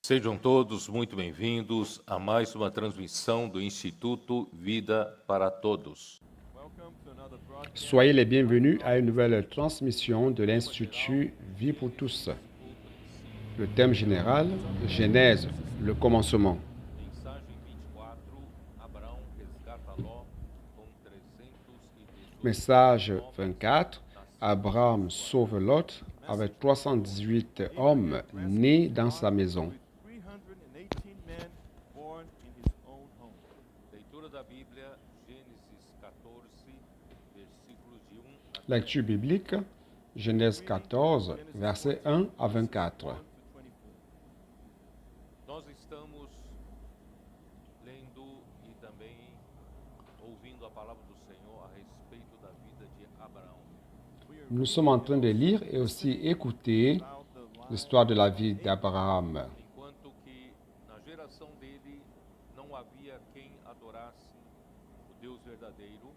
Sejam todos muito bem-vindos a mais uma transmissão do Instituto Vida para Todos. Soyez les bienvenus à une nouvelle transmission de l'Institut Vie pour tous. Le thème général, Genèse, le commencement. Message 24, Abraham sauve Lot avec 318 hommes nés dans sa maison. Lecture biblique, Genèse 14, versets 1 à 24. Nós estamos lendo e também ouvindo a palavra do Senhor a respeito da vida de Abraão. Nous sommes en train de lire et aussi écouter l'histoire de la vie d'Abraham. Enquanto que na geração dele não havia quem adorasse o Deus verdadeiro,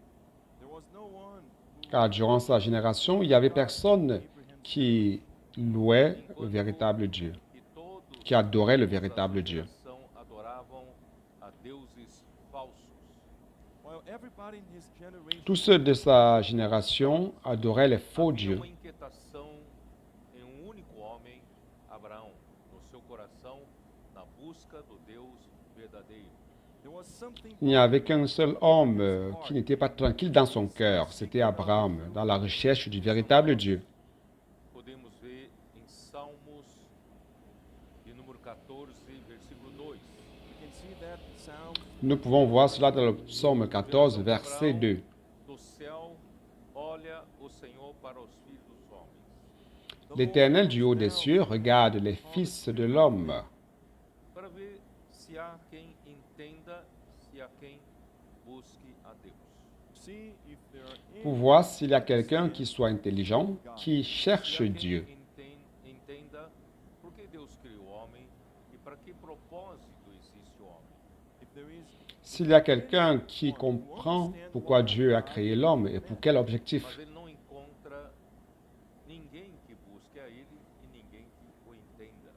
Car durant sa génération, il n'y avait personne qui louait le véritable Dieu, e todos qui adorait le da véritable Dieu. geração adoravam a deuses falsos. Tous ceux de sa génération adoraient les faux Havia dieux. uma inquietação em um único homem, Abraão, no seu coração, na busca do Deus verdadeiro. Il n'y avait qu'un seul homme qui n'était pas tranquille dans son cœur, c'était Abraham, dans la recherche du véritable Dieu. Podemos ver em Salmos, de número 14, versículo 2. Nous pouvons voir cela dans le psaume 14, verset 2. Do céu, olha o Senhor para os filhos dos homens, L'Éternel du haut des cieux regarde les fils de l'homme para ver se há quem entenda, se há quem busque a Deus. pour voir s'il y a quelqu'un qui soit intelligent, qui cherche Se há Dieu. quem entenda por que Deus criou o homem e para que propósito existe o homem. S'il y a quelqu'un qui comprend pourquoi Dieu a créé l'homme et pour quel objectif. Mas ele não encontra ninguém que busque a ele e ninguém que o entenda.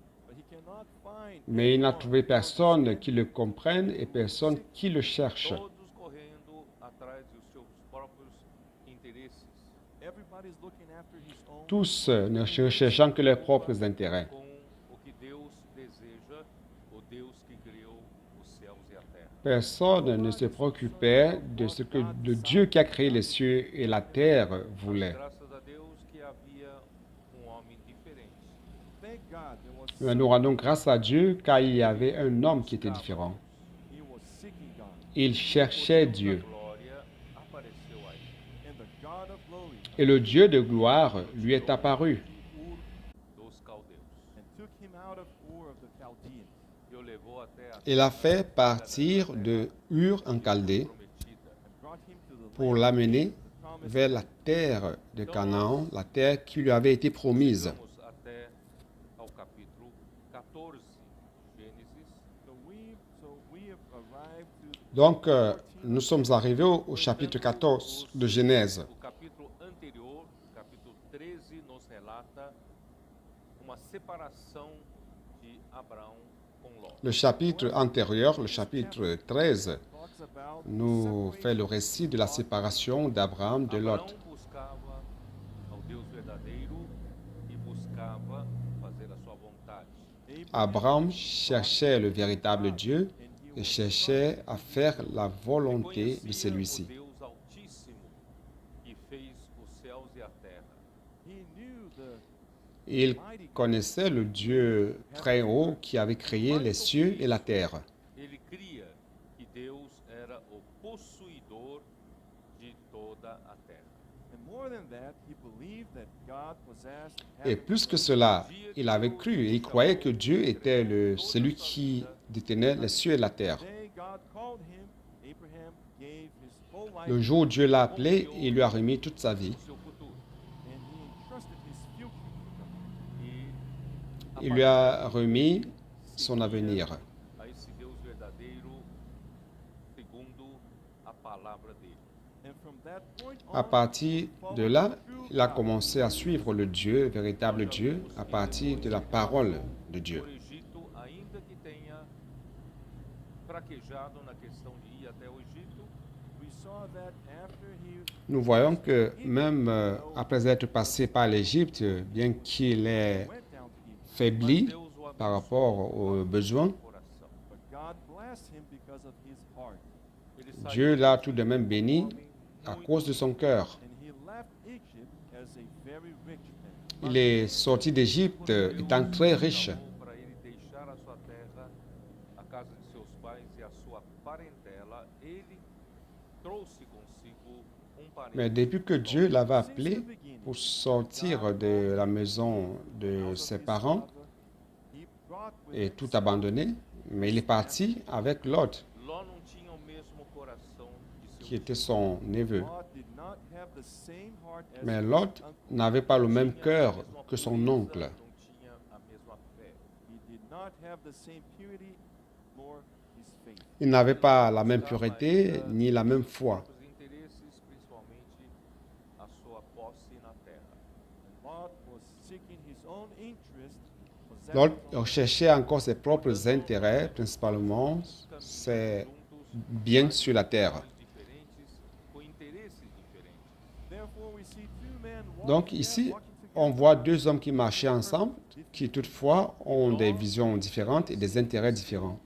Mais il n'a trouvé personne qui le comprenne et personne qui le cherche. Todos correndo atrás dos seus próprios interesses, Tous ne cherchant que leurs propres intérêts. com o que Deus deseja, o Deus que criou os céus e a terra. Personne ne se préoccupait de ce que le Dieu qui a créé les cieux et la terre voulait. Graças a Deus que havia homem diferente. Mais nous rendons grâce à Dieu car il y avait un homme qui était différent. Il cherchait Dieu. Glória apareceu a ele. Et le Dieu de gloire lui est apparu. Dos caldeus. E o levou até a Il l'a fait partir de Ur en Chaldée prometida. pour l'amener vers la terre de Canaan, la terre qui lui avait été promise. Vamos até ao capítulo 14, Gênesis. Donc, nous sommes arrivés au chapitre 14 de Genèse. O capítulo anterior, capítulo 13, nos relata uma separação de Abraão com Ló. Le chapitre antérieur, le chapitre 13, nous fait le récit de la séparation d'Abraham de Lot. Abraão buscava ao Deus verdadeiro e buscava fazer a sua vontade. Abraham cherchait le véritable Dieu et cherchait à faire la volonté de Conhecia celui-ci. o Deus Altíssimo que fez os céus e a terra. Il connaissait le Dieu très haut qui avait créé les cieux et la terre. Ele cria que Deus era o possuidor de toda a terra. Et plus que cela, il avait cru et il croyait que Dieu était celui qui détenait les cieux et la terre. Le jour où Dieu l'a appelé, il lui a remis toute sa vie. Seu futuro. Il lui a remis son avenir. A esse Deus verdadeiro segundo a palavra dele. À partir de là, il a commencé à suivre le Dieu, le véritable Dieu, à partir de la parole de Dieu. Por Egito, ainda fraquejado na questão de ir até o Egito. Nous voyons que même après être passé par l'Égypte, bien qu'il ait faibli Deus o par abençoou rapport aux besoins, no coração. Ele Dieu saiu l'a do tout de Egito même como béni homem à muito cause de son cœur. Il est sorti d'Égypte étant très riche. chamou para ele deixar a sua terra, a casa de seus pais e a sua parentela. Ele trouxe consigo Mais depuis que Dieu l'avait appelé pour sortir de la maison de ses parents et tout abandonner, mais il est parti avec Lot, Ló não tinha o mesmo coração de qui seu était tio. son neveu. Mais Lot n'avait pas le même Tinha a cœur mesma que son pureza, oncle. não tinha a mesma fé. Il n'avait pas la même pureté ni la même foi. Os interesses, principalmente a sua posse na terra. Lot cherchait encore ses propres intérêts, principalement ses biens sur la terre. Caminhos diferentes, com interesses diferentes. Donc ici, on voit deux hommes qui marchaient ensemble, qui toutefois ont des visions différentes et des intérêts différents.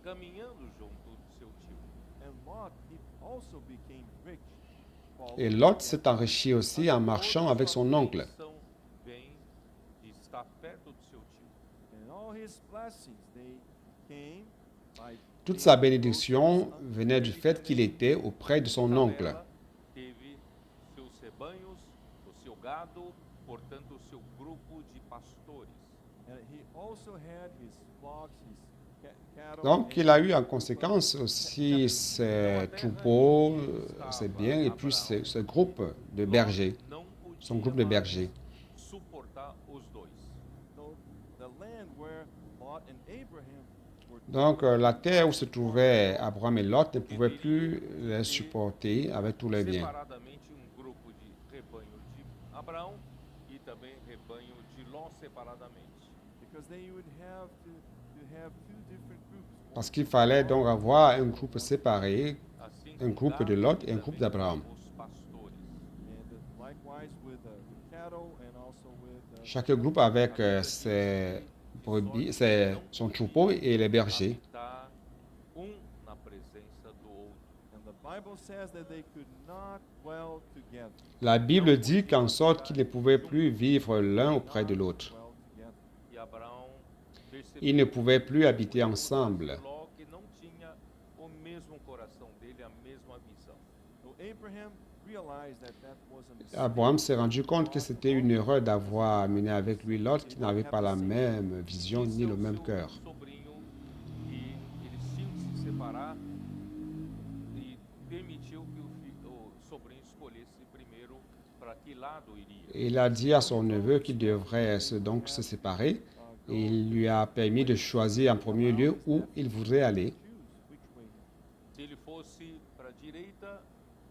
Caminhando junto do seu tio. Et Lot s'est enrichi aussi en marchant avec son oncle. São vem de estar perto do seu tio. Toute sa bénédiction venait du fait qu'il était auprès de son oncle. Ela teve seus rebanhos, o seu gado, portanto o seu grupo de pastores. Donc il a eu en conséquence aussi ses troupeaux, ses biens et puis ce groupe de bergers, Não son podia groupe de mais bergers. suportar os dois. Donc la terre où se trouvaient Abraham et Lot ne pouvait plus les supporter avec tous les biens. Separadamente grupo de rebanho de Abraão e também rebanho de Ló separadamente. Parce qu'il fallait donc avoir un groupe séparé, Assim un groupe de Lot et un groupe d'Abraham. os pastores. Chaque groupe avec ses brebis, son troupeau et les bergers. Habitar na presença do outro. La Bible dit qu'en sorte qu'ils ne pouvaient plus vivre l'un auprès de l'autre. E Abraão Ils ne pouvaient plus habiter ensemble. Ló que não tinha o mesmo coração dele, a mesma visão. Abraham s'est rendu compte que c'était une erreur d'avoir amené avec lui Lot qui n'avait pas la même vision ni le même cœur. Sobrinho e eles tinham que se separar e permitiu que o sobrinho escolhesse primeiro para que lado iria. Il a dit à son neveu qu'il devrait donc se séparer et il lui a permis de choisir en premier lieu où il voudrait aller. Se ele fosse para a direita,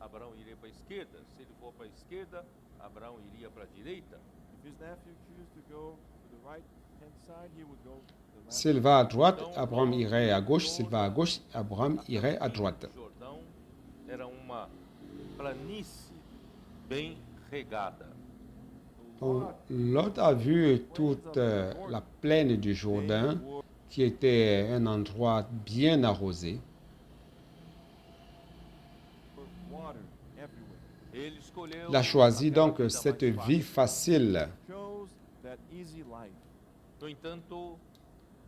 Abraão iria para a esquerda. Se ele for para a esquerda, Abraão iria para a direita. S'il va à droite, Abraham irait à gauche. S'il va à gauche, Abraham irait à droite. O Jordão era uma planície bem regada. Donc, Lot a vu toute la plaine du Jourdain, qui était un endroit bien arrosé. Ele escolheu Il a choisi aquela donc vida cette mais vie fácil. facile. No entanto,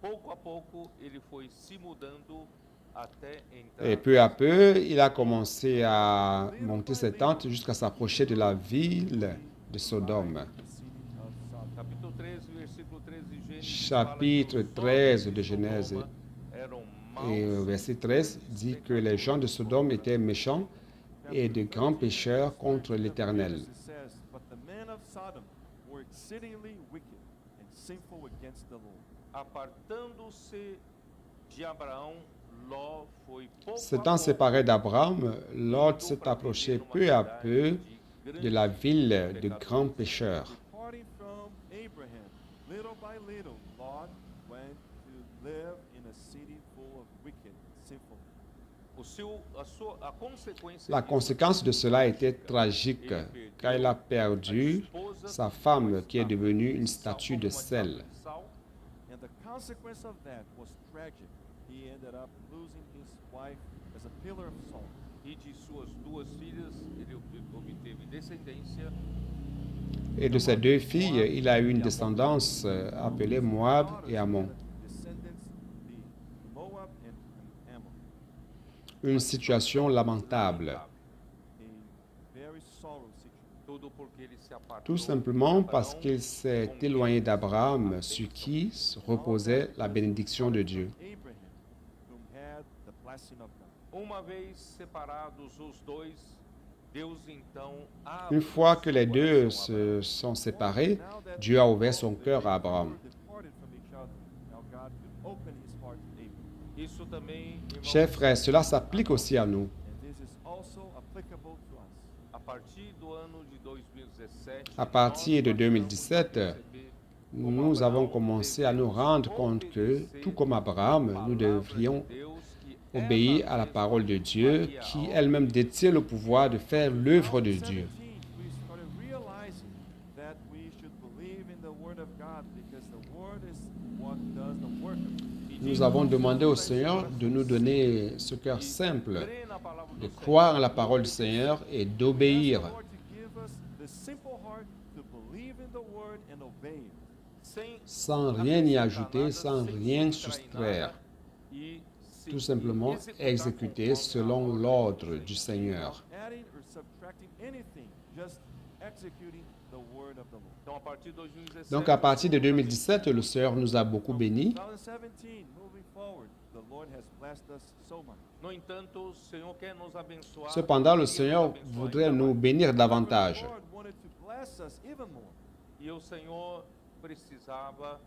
pouco a pouco ele foi se mudando até entrar. Et peu à peu, il a commencé à monter ses tentes jusqu'à s'approcher de la ville de Sodome. Capítulo 13, versículo 13 de Gênesis. Chapitre fala que os 13 de homens Genèse Sodoma eram et maus, verset 13 dit que les gens de Sodome étaient méchants et de grands pécheurs contre l'Éternel. apartando-se de Abraão, Ló foi pouco a S'étant pouco séparé d'Abraham, Lot s'est para approché viver numa peu à cidade peu de de grandes la ville de pecadores. grands pécheurs. Departing from Abraham, little by little, Lot went to La conséquence de cela était tragique, car il a perdu sa femme qui est devenue une statue de sel. And the consequence of that was tragic. He ended up losing his wife as a pillar of salt. E de suas duas filhas ele obteve descendência. Et de ses deux filles, il a eu une descendance appelée Moab et Ammon. Descendants, the Moab and Ammon. Une situation lamentable. A very sorrow situation. Tudo porque ele se apartou Tout simplement de parce Abraão, qu'il s'est éloigné d'Abraham, sur qui reposait la bénédiction de Dieu. Abraham, whom had the blessing of God. Uma vez separados os dois, Deus então abre Une fois que les seu deux coração a Abraão. se sont séparés, Dieu a ouvert son cœur à Abraham. Departed from each other. Now God could open his heart to Abraham. Isso também, irmãos, Chers frères, cela s'applique aussi à nous. And this is also applicable to us. a partir do ano de 2017, À partir de nós 2017, passamos a perceber nous avons commencé à nous rendre compte que, tout comme Abraham, nous devrions obéir à la parole de Dieu, qui elle-même détient le pouvoir de faire l'œuvre de Dieu. We started realizing that we should believe in the Word of God because the Word is what does the work of it. Nous avons demandé au Seigneur de nous donner ce cœur simple, de croire en la parole du Seigneur et d'obéir. Lord to give us the simple heart to believe in the Word and obey it. Sans rien y ajouter, sans rien soustraire. Tout simplement exécuter selon l'ordre du Seigneur. Adding or subtracting anything, just executing the Word of the Lord. Então, a partir de 2017, Donc à partir de 2017, le Seigneur nous a beaucoup bénis. 2017, moving forward, the Lord has blessed us so much. no entanto, o Senhor quer nos abençoar. Cependant, le queria nos Seigneur abençoar voudrait ainda nous mais. bénir The davantage. Lord wanted to bless us even more. E o Senhor precisava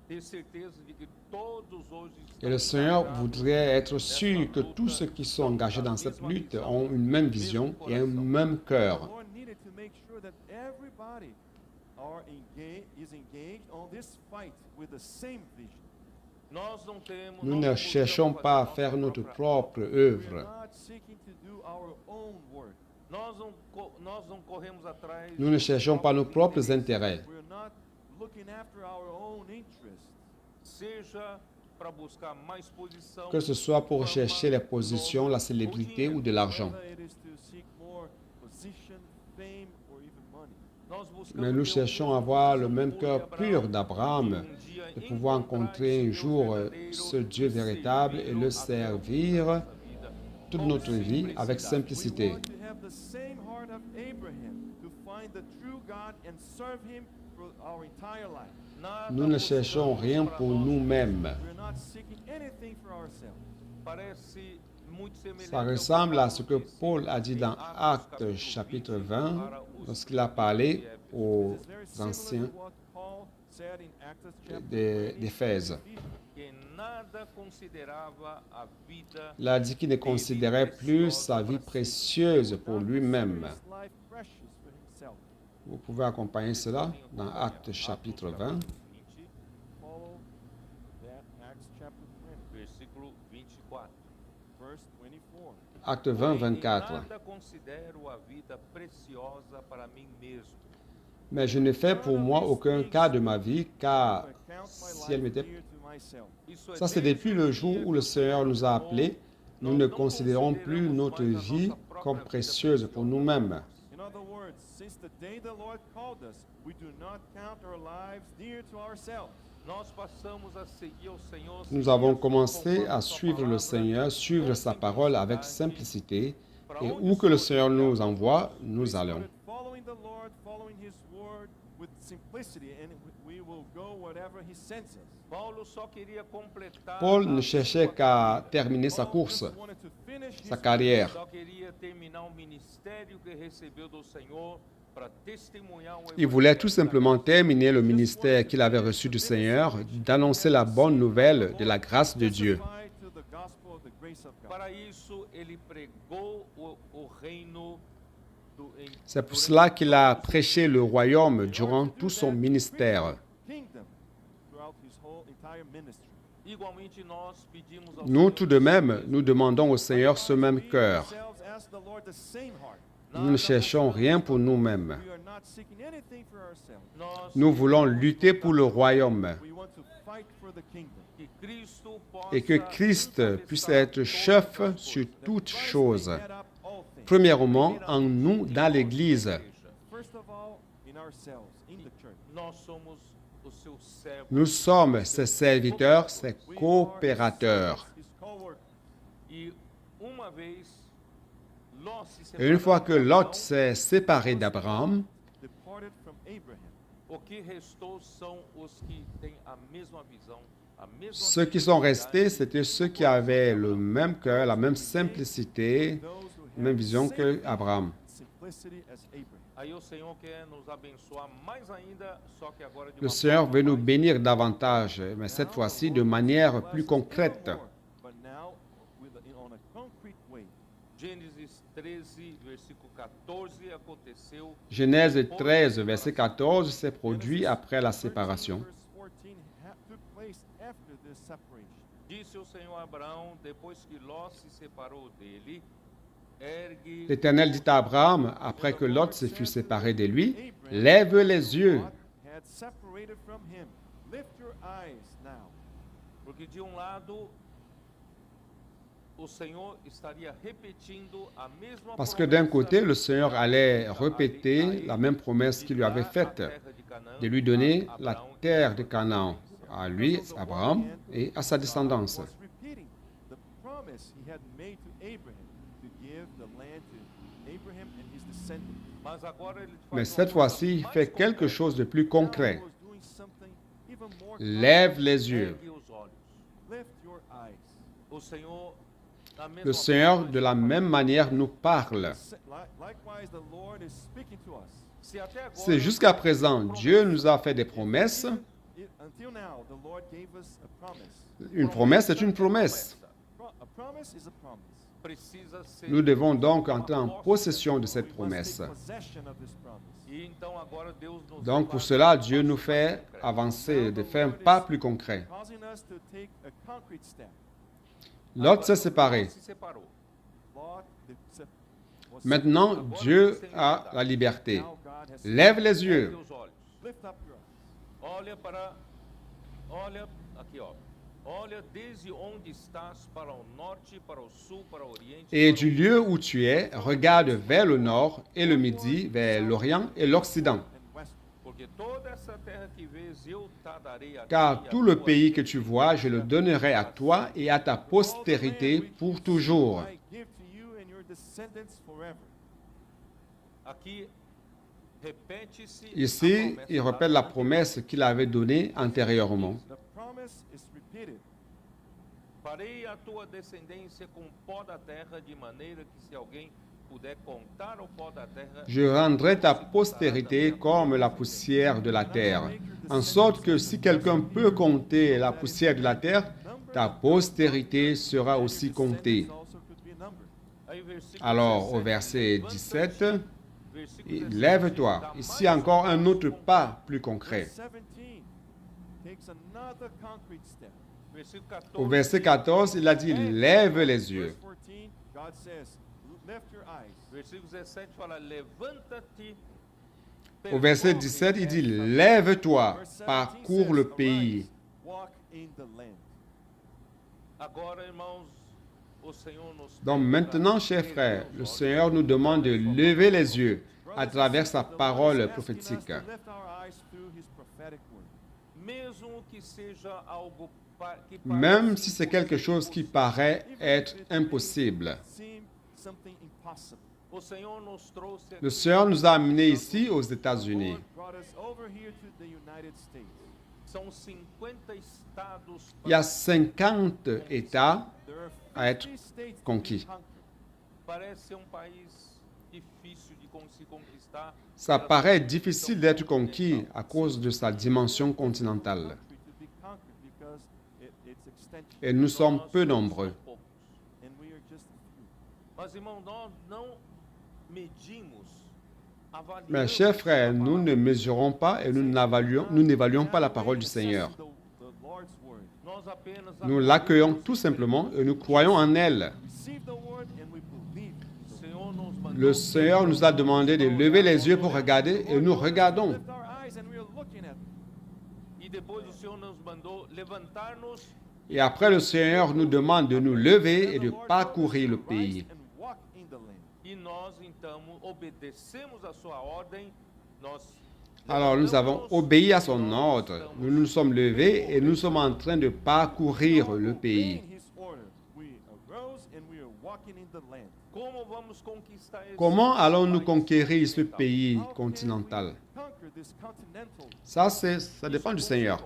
ter certeza de que todos hoje Et le estão Seigneur engajados voudrait être nessa sûr que luta, tous ceux qui sont engagés dans cette mesma lutte visão, ont une même vision et un même The cœur. Lord needed to make sure that everybody is engaged on this fight with the same vision. Nós não temos, Nous nós ne não cherchons buscamos pas à fazer faire nossa notre própria propre We're œuvre. not seeking to do our own work. Nós não corremos atrás. Nous ne dos cherchons pas nos próprios propres interesses, intérêts. We're not looking after our own interests. seja para buscar mais posição, Que ce soit pour fama, chercher les positions, la nome célébrité ou ou de dinheiro. l'argent. Whether it is to seek more position, fame, or even money. Nós buscamos Mais nous ter o cherchons mesmo à avoir le coração même puro cœur de pur Abraão, d'Abraham, e um dia de pouvoir encontrar rencontrer un esse jour Deus verdadeiro ce Dieu e véritable et le servi-lo até o fim servir da nossa vida. toute Com notre vie avec simplicidade. simplicité. We want to have the same heart of Abraham, to find the true God and serve Him for our entire life. Nada Nous ne cherchons buscamos rien para pour nós. nous-mêmes. We're not seeking anything for ourselves. Parece muito semelhante Ça ao que ressemble à ce que Paulo disse Paul a dit dans em Actes chapitre 20, para os lorsqu'il a parlé de Éfeso. aux This is very similar anciens to what Paul said in Acts chapter d'Éphèse. 20. que nada considerava a vida Il a dit qu'il ne considérait plus sa vie précieuse pour lui-même. His life precious for himself. Vous pouvez accompagner cela dans Actes chapitre 20, 20, Follow that Acts chapter 20, versículo 24. verse 24. Acte 20, Em 24. nada considero a vida preciosa para mim mesmo, Mais je ne fais pour moi aucun cas de ma vie, car I count my si elle life m'était... dear to myself. Isso é Ça, c'est desde depuis le jour dia où le que Seigneur nous a appelés. Nous nós ne não considérons plus consideramos notre mais a vie nossa própria comme vida précieuse pour nous-mêmes. In other words, since the day the Lord called us, we do not count our lives dear to ourselves. Nós passamos a seguir o Senhor. Nous seguir avons a sua commencé conforme à sua suivre le palavra, Seigneur, suivre com sa parole avec simplicidade. simplicité. Para Et onde où o que le Senhor Seigneur nous enviar, envoie, We nous allons. started following the Lord, following His word with simplicity, and we will go wherever He sends us. Paulo só queria completar Paul a ne sua cherchait qu'à terminer sa Paul course, just wanted to finish sa his carrière. só queria terminar o ministério que recebeu do Senhor para testemunhar o Il voulait evangelho tout da simplement terminer le ministère qu'il avait reçu du Seigneur, d'annoncer la bonne nouvelle de la grâce de Dieu. testify to the gospel of the grace of God. Para isso, ele pregou o reino C'est pour cela qu'il a prêché le royaume durant tout son ministère. Kingdom throughout his whole entire ministry. Igualmente, nós pedimos ao Nous, Senhor tout de même, nous demandons au Seigneur ce même cœur. ourselves ask the Lord the same heart. Nous ne cherchons rien pour nous-mêmes. We are not seeking anything for ourselves. nós Nous voulons lutter pour le royaume We want to fight for the kingdom. que Cristo et que possa Christ puisse encabeçar être todas chef as coisas. sur toutes Christ choses. may head up all things. Premièrement, en nous, dans l'Église. First of all, in ourselves, in the church. Nós somos os seus servos. Nous sommes ses serviteurs, ses We are his coopérateurs. servants, his co-workers. E uma vez Ló se Et separou une fois que de Lot Abraão, s'est séparé d'Abraham, Departed from Abraham. o que restou são os que têm a mesma visão, a mesma ceux qui sont restés, simplicidade. c'était ceux qui avaient le même cœur, la même simplicité, Those who la même have vision the que same Abraham. simplicity as Abraham. Aí o Senhor quer nos abençoar mais ainda, só que agora de Le uma Seigneur forma veut nous mais bénir davantage, mais cette Now, fois-ci the de Lord manière blesses plus us concrète. even more, but now on a concrete way. Gênesis 13, versículo 14, aconteceu Genèse 13, verset 14, s'est produit après la séparation. Verse 14 took place after this separation. Disse o Senhor a Abraão, depois que Ló se separou dele, ergue L'Éternel dit à Abraham, après que Lot se fut séparé de lui, lève les yeux, God had separated from him. Lift your eyes now. porque de lado o Senhor estaria repetindo a mesma parce que d'un côté, le promessa Seigneur allait a répéter la même promesse qu'il lui avait faite, de lui donner la terre de Canaan à lui, Abraham, et à sa descendance. Was repeating the promise he had made to Abraham to give the land to Abraham and his descendants. Mas agora ele faz Mais uma cette coisa fois-ci, il mais fait quelque concrète. chose de plus Now concret. he was doing something even more Lève les yeux. Ergue os olhos. Lift your eyes. O Senhor, da mesma Le Seigneur, forma, de la même manière, nous parle. Likewise, the Lord is speaking to us. se até agora C'est jusqu'à présent, Dieu nous a fait des promesses. Until now, the Lord gave us a promise. Une promesse est une promesse. A promise is a promise. precisa ser Nous devons donc entrer en possession de cette We must promesse. take possession of this promise. E então agora Deus nos Donc dá pour um cela, passo Dieu nous mais fait concreto. avancer, de faire un pas plus concret. Causing us to take a concrete step. Lot s'est séparé. Lot se separou. Lot was Maintenant, Dieu a la liberté. now God has Lève les Ergue yeux. os olhos. lift up your eyes. Olha aqui, ó. Olha desde onde estás para o norte, para o sul, para o oriente. Et para du lieu où tu es, regarde vers le nord et le midi, vers l'orient et l'occident. And west. Porque toda essa terra que vês, eu te darei a Car ti e a tout le tua pays que tu vois, je le donnerai à toi et à ta postérité pour toujours. I give to you and your descendants forever. Aqui repete-se a Ici, promessa il dada répète la anteriormente. promesse qu'il avait donnée antérieurement. The promise is repeated. Farei a tua descendência com pó da terra, de maneira que se alguém puder contar o pó da terra, Je rendrai ta postérité comme la poussière de la terre, en sorte que si quelqu'un peut compter la poussière de la terre, ta postérité sera aussi comptée. Descendants also could be numbered. Aí, versículo Alors, au 17, verset levanta-te, 17, versículo 17, lève-toi. dá Ici mais encore un passo autre concreto. pas plus concret. Verse 17 takes another concrete step. Versículo 14, Au verset 14, il a dit, lève les yeux. Verse 14, God says, lift your eyes. Versículo 17 fala, levanta-te. Au verset 17, il dit, lève-toi, Verse 17 parcours le says, pays. "Arise, walk in the land." Agora, irmãos, o Senhor nos Donc pede maintenant, para chers erguer frères, os le olhos. Seigneur nous demande de lever les yeux à Brothers and travers sa sisters, the Lord is parole asking us prophétique. to lift our eyes through His prophetic word. Mesmo que seja algo que Même parece si c'est quelque chose qui paraît être impossible. Seem something impossible. O Senhor nos trouxe Le aqui, Seigneur nous a amenés ici aux États-Unis. Lord brought us over here to the United States. são 50 estados Il y a 50 États There are à être 50 states to be conquis. conquered. Parece ser um país difícil de se conquistar. Ça pela paraît sua difficile dimensão d'être conquis continental. à cause de sa dimension continentale. Country to be conquered because its extension. Et nous sommes Nós peu somos nombreux. poucos. And we are just a few. Mas, irmão, nós não medimos, avaliamos Mes chers frères, a nous ne palavra. mesurons pas et nous n'évaluons pas la parole du Seigneur. The Lord's word. Nós nós apenas Nous l'accueillons tout simplement et nous croyons en elle. receive the word and we believe. o Senhor nos mandou Le Seigneur nous a demandé de lever les yeux pour regarder et nous regardons. Lift our eyes and we are looking at e depois o Senhor nos mandou levantar-nos Et après, le Seigneur nous demande de nous lever et de parcourir le pays. and walk in the land. e nós então obedecemos a sua ordem. Nós Alors nous avons levantamos-nos obéi à e son nós ordre. estamos Nous nous sommes levés et nous sommes en train de parcourir le pays. Obeying his order, we arose and we are walking in the land. Como vamos conquistar esse Comment allons-nous país conquérir ce continental? pays How can continental? we conquer this continental? Ça dépend du Seigneur.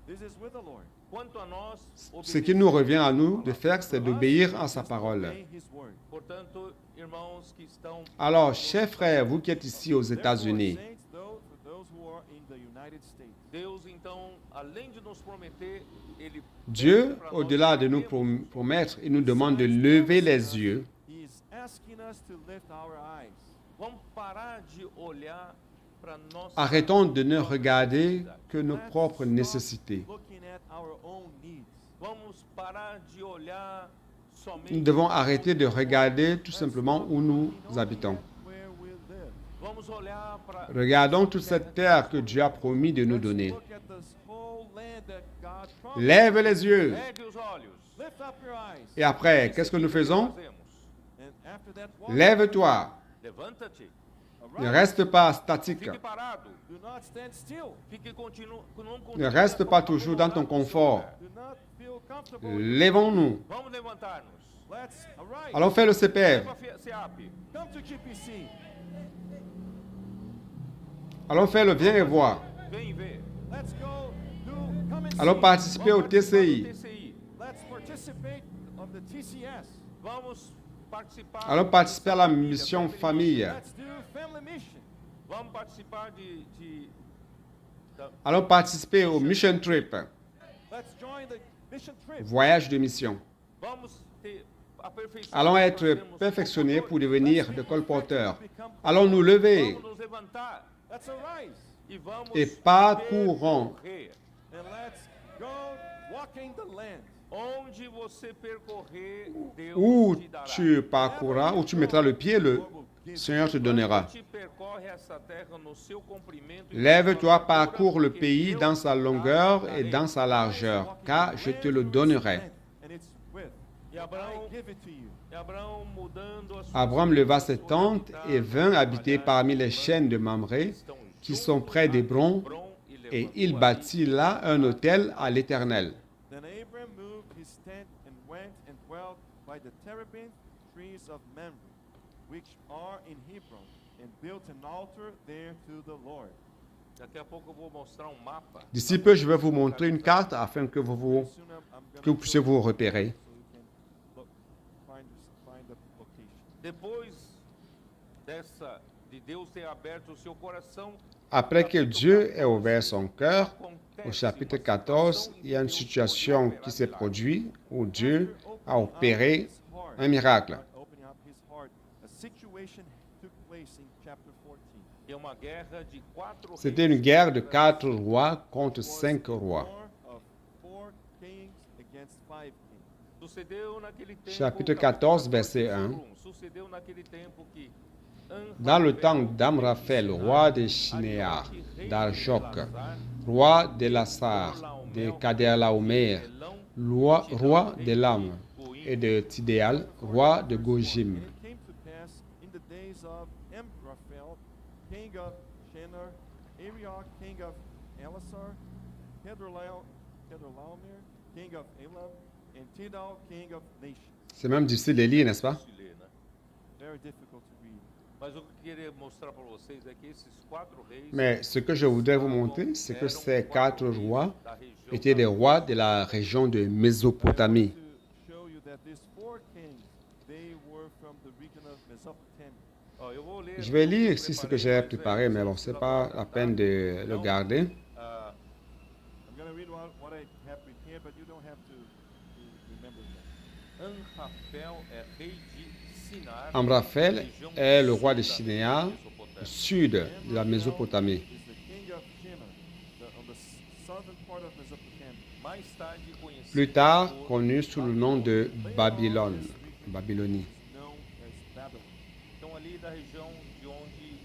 This is with the Lord. Quanto a nós, Ce qui nous revient à nous de faire, c'est d'obéir à sa parole. Obey his word. portanto, irmãos que estão Alors, chers frères, vous qui êtes ici aux Therefore, États-Unis, saints, for those who are in the United States, Deus então, além de nos prometer, ele Dieu, pede para nós au-delà de nous vivermos. promettre, il nous demande de lever les yeux. he is asking us to lift our eyes. Vamos parar de olhar para nós. Arrêtons de ne regarder que nos Let's propres stop nécessités. looking at our own needs. Vamos parar de olhar somente. Nous devons arrêter de regarder tout simplement où nous habitons. Where we live. Vamos olhar para Regardons toute cette terre que Dieu a promis de nous Let's donner. look at this whole land that God promised. Lève les yeux. ergue os olhos. Lift up your eyes. Et après, qu'est-ce que nous faisons? Fazemos. And after that, walk. Lève-toi. Levanta-te. Ne Arise. reste pas statique. Fique parado. Do not stand still. Fique não Ne continue reste pas toujours dans ton confort. Do not feel comfortable. Lèvons-nous. Vamos levantar-nos. Let's arise. Allons faire le CPF. Leva a SEAP. Come to GPC. Allons faire le viens et voir. Vem ver. Let's go. Come and Allons see. participer au TCI. TCI. Let's participate of the TCS. Vamos participar. Allons participer à la mission famille. Let's do family mission. Vamos participar da Allons participer au mission trip. Let's join the mission trip. Voyage de mission. vamos ter aperfeiçoar. Allons o que être nós temos perfectionnés como pour devenir de colporteurs. Allons nous lever Vamos nos levantar Let's arise. e vamos et parcourons. And percorrer. let's go walking the land. Onde você percorrer, Deus Où te dará. tu parcourras, où tu mettras le pied, le Seigneur te donnera. Quando te percorre essa terra no seu comprimento e Lève-toi, na sua parcours le largura, pays porque dans eu sa te longueur darei. et dans sa largeur, Walking car the je te land le through its donnerai. length and its width. E Abraão, I give it to you. e Abraão mudando a sua Abraham leva ses sua tentes habitat, et vint habiter trabalhar parmi em les Hebron, chaînes de Mamré, estão qui juntos sont près a d'Hébron, Hebron, e et levantou il ali bâtit là un autel à l'Éternel. Then Abram moved his tent and went and dwelt by the terebinth trees of Mamre, which are in Hebron, and built an altar there to the Lord. Daqui a pouco eu vou mostrar um mapa. D'ici peu, je vais vous montrer une carte afin que vous Soon I'm que gonna vous puissiez show vous you repérer. so you can look, find the location. Depois de Deus ter aberto o seu coração, Après que Dieu ait ouvert son cœur, au acontece chapitre uma 14, situação il y a une em que Deus situation poderia qui s'est operar produite où Dieu a Opening up opéré his heart, un miracle. opening up his heart, a situation took place in chapter 14. milagre. É uma guerra de 4 C'était une guerre de 4 rois contre 5 rois. War of 4 kings against 5 kings. Sucedeu naquele tempo, Chapitre capítulo 14, verset 1. Sucedeu naquele tempo que Dans le temps d'Amraphel, roi de Shinéar, d'Arjok, roi de Lassar, de Kader-Laomer, roi d'Elam, et de Tidéal, roi de Gojim. And it came to pass in the days of Amraphel, king of Shinar, Arioch, king of Elasar, Kedorlaomer, king of Elam, and Tidal, king of nations. C'est même difficile de lire, n'est-ce pas? Very difficult to read. Mas o que eu queria mostrar para vocês é que esses 4 reis Mais ce que je voudrais vous montrer, c'est que ces 4 rois da região étaient des da rois de la région de Mésopotamie. To show you that these 4 kings, they were from the region of Mesopotamia. Ó, eu vou ler Je vais o que lire eu ici ce que preparei, j'ai mas, préparé, mais bon, ce n'est pas la peine de le garder. Ah, I'm going to read what I have prepared, but you don't have to remember that. Amrafel é rei de Sinar. Amraphel região est le roi de sul da Shinéar, Mesopotâmia. au sud de la Mésopotamie. Is the king of Shinar, on the southern part of Mesopotamia. mais tarde conhecido Plus tard por connu sous le nom de Later on, Babylone, this region Babylonie. is known as Babylon. Então ali da região de onde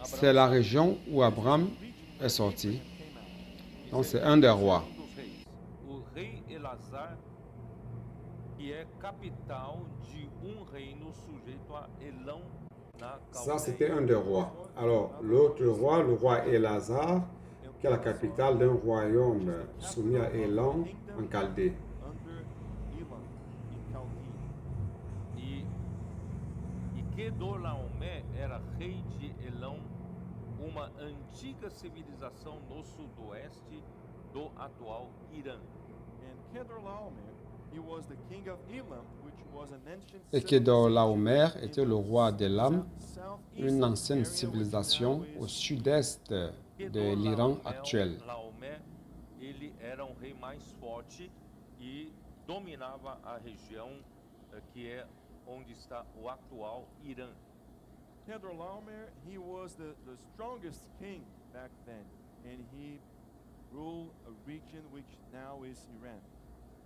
C'est la saiu. région où Abraham Region est where sorti. Abraham came out. Donc Esse c'est aqui un des é rois. dos reis. O rei Elazar, que é capital de reino sujeito a Elão na Ça, Caldeia. c'était un des rois. Alors, l'autre roi, le roi Élasar, qui est la capitale d'un royaume soumis à Élan en Chaldée. Under Elam in Chaldea. E Kedorlaomer era rei de Elão, uma antiga civilização no sudoeste do atual Irã. And Kedorlaomer, he was the king of Elam, which was an ancient Et civilization Kedorlaomer in était le roi d'Élam, southeastern une ancienne area, which civilisation now au is sud-est de l'Iran actuel. Kedorlaomer, ele era rei mais forte e dominava a região que é onde está o atual Irã. Kedorlaomer, he was the strongest king back then, and he ruled a region which now is Iran.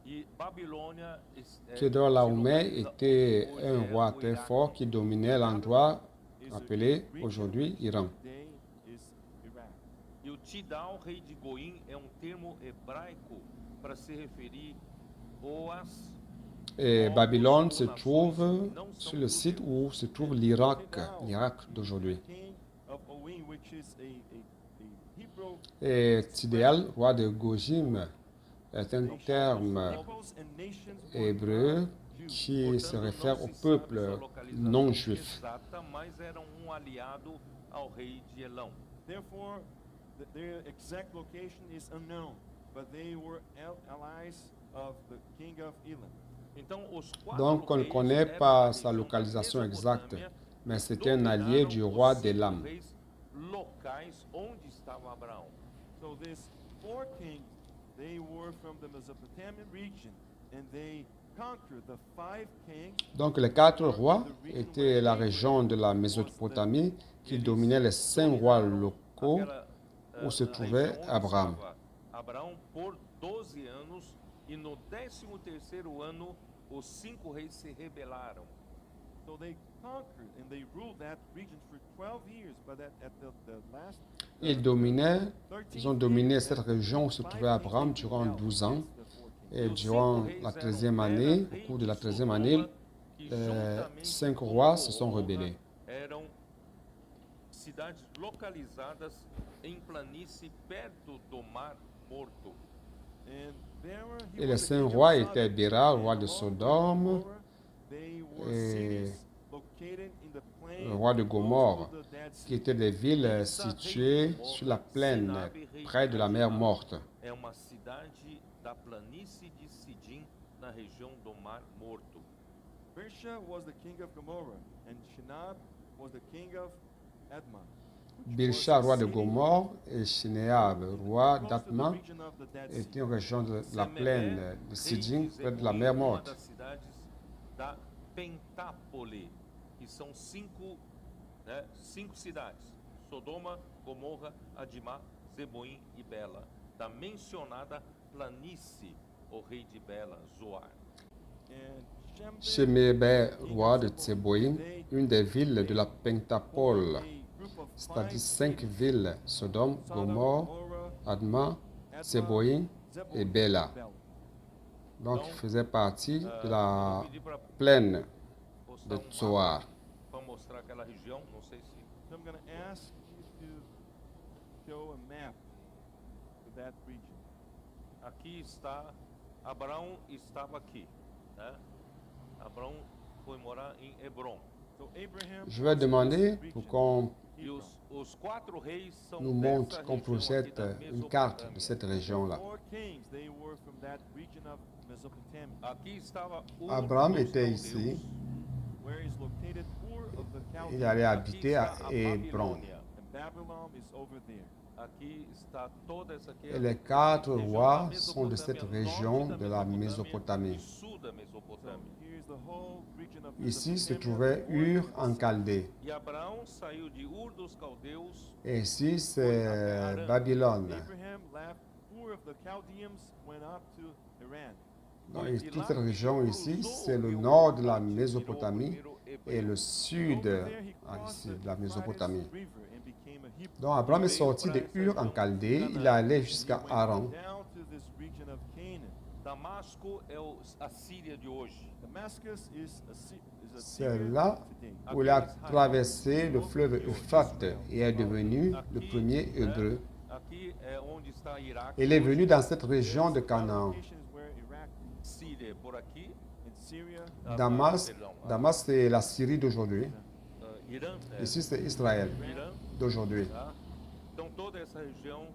E Babilônia Kedorlaomer se localiza était onde un é roi o très Iraque. fort qui dominait l'endroit Is a appelé region aujourd'hui which Iran. today is Iraq. E o Tidal, rei de Goim, é termo hebraico para se referir oas. Et Babylone se trouve sur le site où se trouve l'Irak d'aujourd'hui. King of Oin, which is a Hebrew Et Tidal, roi de Gojim, est un terme peoples and nations were hébreu not Jews. qui se Portanto, réfère não au se sabe peuple sua localização non juif. exata, mas era aliado ao rei de Elão. Therefore, their exact location is unknown, but they were allies of the king of Elam. Então, os quatro Donc on ne reis connaît eram pas da sa região da localisation exacte, Mesopotâmia mais e c'était un allié du dominaram roi os cinco d'Élam. reis locais onde estava Abraão. So these four kings, they were from the Mesopotamian region, and they conquered the five kings. Donc les quatre rois étaient la région de la Mésopotamie qui dominait les cinq rois locaux Aquela, où se região trouvait onde Abraham. estava Abraão por 12 anos e no 13º ano os cinco reis se rebelaram. So they conquered and they ruled that region for 12 years, but at the last Ils dominaient, 13 ils ont dominé years, cette région où se five trouvait kings Abraham they durant rebelled 12 ans. against the four kings. Et Os durant cinco la reis 13e eram année, Bela, au cours de rei la de 13e Sodoma, année, que juntamente cinq com rois se sont Gomorra rebellés. Eram cidades localizadas em planície perto do Mar Morto. And Bera, he Et les was the cinq king of rois Sodom, étaient Béra, and roi de along with Sodome, Gomorrah, they were et cities located in the plain le roi de close Gomorre, to the Dead Sea. qui étaient des villes situées sur la plaine, près de la mer morte. É uma cidade da planície de Sidim, na região do Mar Morto. Bersha was the king of Gomorrah, and Shinab was the king of Admah. which Bilsha, was a roi de city Gomorre, et Shineab, roi close to the d'Atma, region of the Dead Sea. étaient une région de la Semelé, plaine de rei Sidin, de près de la Zeboim, mer uma morte. das cidades da Pentápole, que são cinco cidades: Sodoma, Gomorra, Adimá, Zeboim e Bela, da mencionada planície, o rei de Bela, Zoar. And Shember, Shemébé, king roi of de Zeboim, Tseboïm, they une des villes de la formed Pentapole, a group of c'est-à-dire five cinq cities: villes, Sodome, Sodom, Gomorre, Gomorrah, Adma, Admah, Tseboïm Zeboim, et Béla. and Bela. Donc, ils faisaient partie de Eu vou la pedir para plaine postar de mapa Tsoar. para mostrar aquela região, não sei se... So I'm going to ask you to show a map to that region. Aqui está, Abraão estava aqui, né? Abraão foi morar em Hebron. So Abraham Je vais was in demander this pour region, qu'on E Hebron. os quatro reis são nous dessa montre, qu'on região aqui projette da une carte de Mesopotâmia. cette région-là. Four kings, they were from that region of Mesopotamia, Aqui estava Ur Abraham dos était Caldeus. ici. where is located Ur of the Il Chaldees. allait Aqui habiter está à a Hébron. Babilônia. And Babylon is over there. Aqui está toda essa aqui. Et les quatre região rois da sont de cette Mesopotâmia, région norte de la e Mésopotamie. sul da So Mesopotâmia. here's the whole region of Ici se Mesopotamia, trouvait Ur north en and Chaldée. E Abraão saiu de Ur dos Caldeus Et ici, c'est Babylone. Abraham left Ur of the Chaldeans went up to Iran. Donc, et toute cette région ici, c'est le nord de la Mésopotamie et le sud ici, de la Mésopotamie. Donc Abraham est sorti de Ur en Chaldée, il est allé jusqu'à Haran. Down to this region of Canaan. Damasco é a Síria de hoje. Damascus is a C'est Syria là today. où il a traversé le fleuve Euphrate et est devenu le premier Hébreu. Aqui é onde está Iraque. Il est hoje. venu dans cette région de Canaan. Location is where Iraq is. Síria por aqui. In Syria, Damas, Perdão, Damas c'est la Syrie d'aujourd'hui. Irã, Ici, c'est Israël Irã, d'aujourd'hui. tá? Então toda essa região,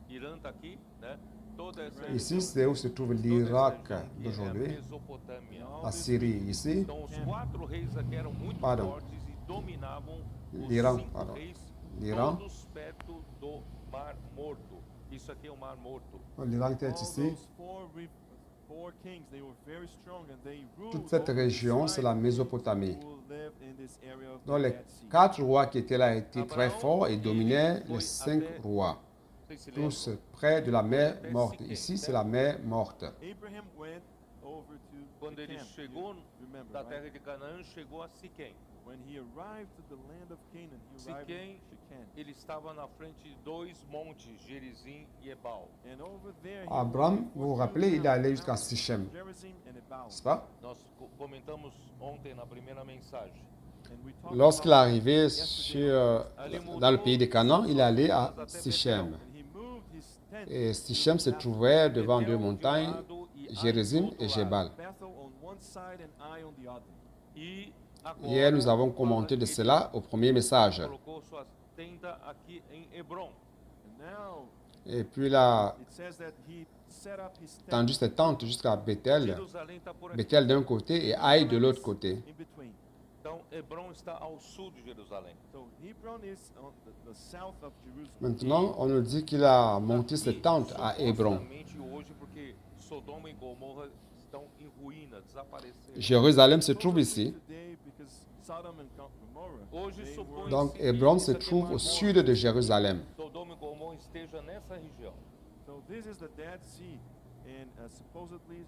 Irã está aqui, né? Toda essa Ici, c'est où se trouve toda essa l'Irak região que é a d'aujourd'hui, Mesopotâmia. la Syrie ici, Então os 4 reis aqui eram muito Pardon. fortes e dominavam os L'Iran, 5 pardon. reis, L'Iran. todos perto do Mar Morto. Isso aqui é o Mar Morto. l'Irak était all ici. those four kings, they were very strong and they ruled Toute cette over the région, c'est la tribes Mésopotamie. who lived in this area of Donc the les Dead Sea. 4 rois qui étaient là étaient très forts et dominaient les 5 rois, Vocês se tous lembram? près de la mer morte. Ici, c'est la mer morte. Abraham went over to Quando ele Shechem. chegou You remember, da right? terra de Canaã, chegou a Siquém. When he arrived to the land of Canaan, he arrived Siquém, in Shechem. ele estava na frente de 2 montes, Gerizim e Ebal. And over there, he Abraham, vous vous rappelez, il est allé jusqu'à Sichem, Gerizim and Ebal. n'est-ce pas? Nós comentamos ontem na primeira mensagem. And we talked Lorsqu'il est about arrivé dans le pays de Canaan, il est allé à Sichem. and he moved his tent Et Sichem se trouvait devant 2 montagnes, Gérizim et Jébal. Bethel on one side and Ai on the other. E Hier, nous avons commenté de cela au premier message. colocou sua tenda aqui em Hebron. And now Et puis il a it says that he set up his tent tendu ses tentes jusqu'à Bethel. Jerusalém está por aqui. Bethel d'un côté et Haï de l'autre côté. in between. Então, Hebron está ao sul de Jerusalém. So Hebron is on the south of Jerusalem. Maintenant, on nous dit qu'il a monté ses tentes à Hébron. Supostamente hoje, porque Sodoma e Gomorra estão em ruína, desapareceram. Jérusalem se trouve ici. Today, because Sodom and Gomorrah, Hoje they supõe were- Donc Hébron se trouve au sud de Jérusalem. Sodoma e Gomorra esteja nessa região. So this is the Dead Sea, and supposedly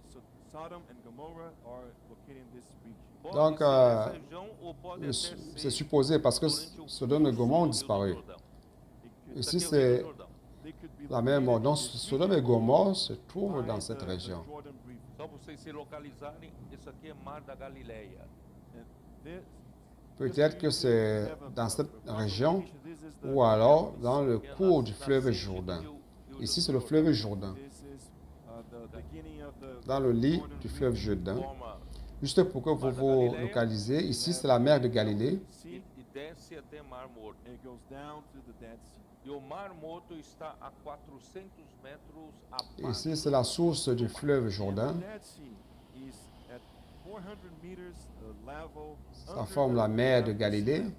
Sodom and Gomorrah are located in this region. Pode Donc, ser nessa região ou pode até C'est ser supposé parce que durante o Sodome et Gomorrhe ont rio disparu. Jordão. It could- Ici, Aqui é o Rio c'est Jordão. they could be la mer located morte. in Donc this Sodome et region Gomorre se trouvent by dans cette the région. Jordan River. Só para vocês se localizarem, isso aqui é Mar da Galileia. And this- Peut-être que c'est dans cette région this is the- ou alors dans le Que é cours du na fleuve nascente do Jourdain. rio Ici, c'est le fleuve Jourdain, This is the beginning of the dans le lit Jordan du River. fleuve Jourdain. Forma Juste pour que vous vous localisez, ici, c'est la mer de Galilée. Sea, e desce até Mar Morto. and it goes down to the Dead Sea. E o Mar Morto está a 400 metros abaixo. Ici, c'est la source du fleuve Jourdain. The Dead Sea is at 400 meters level. Ça under forme the la mer de level Galilée. sea.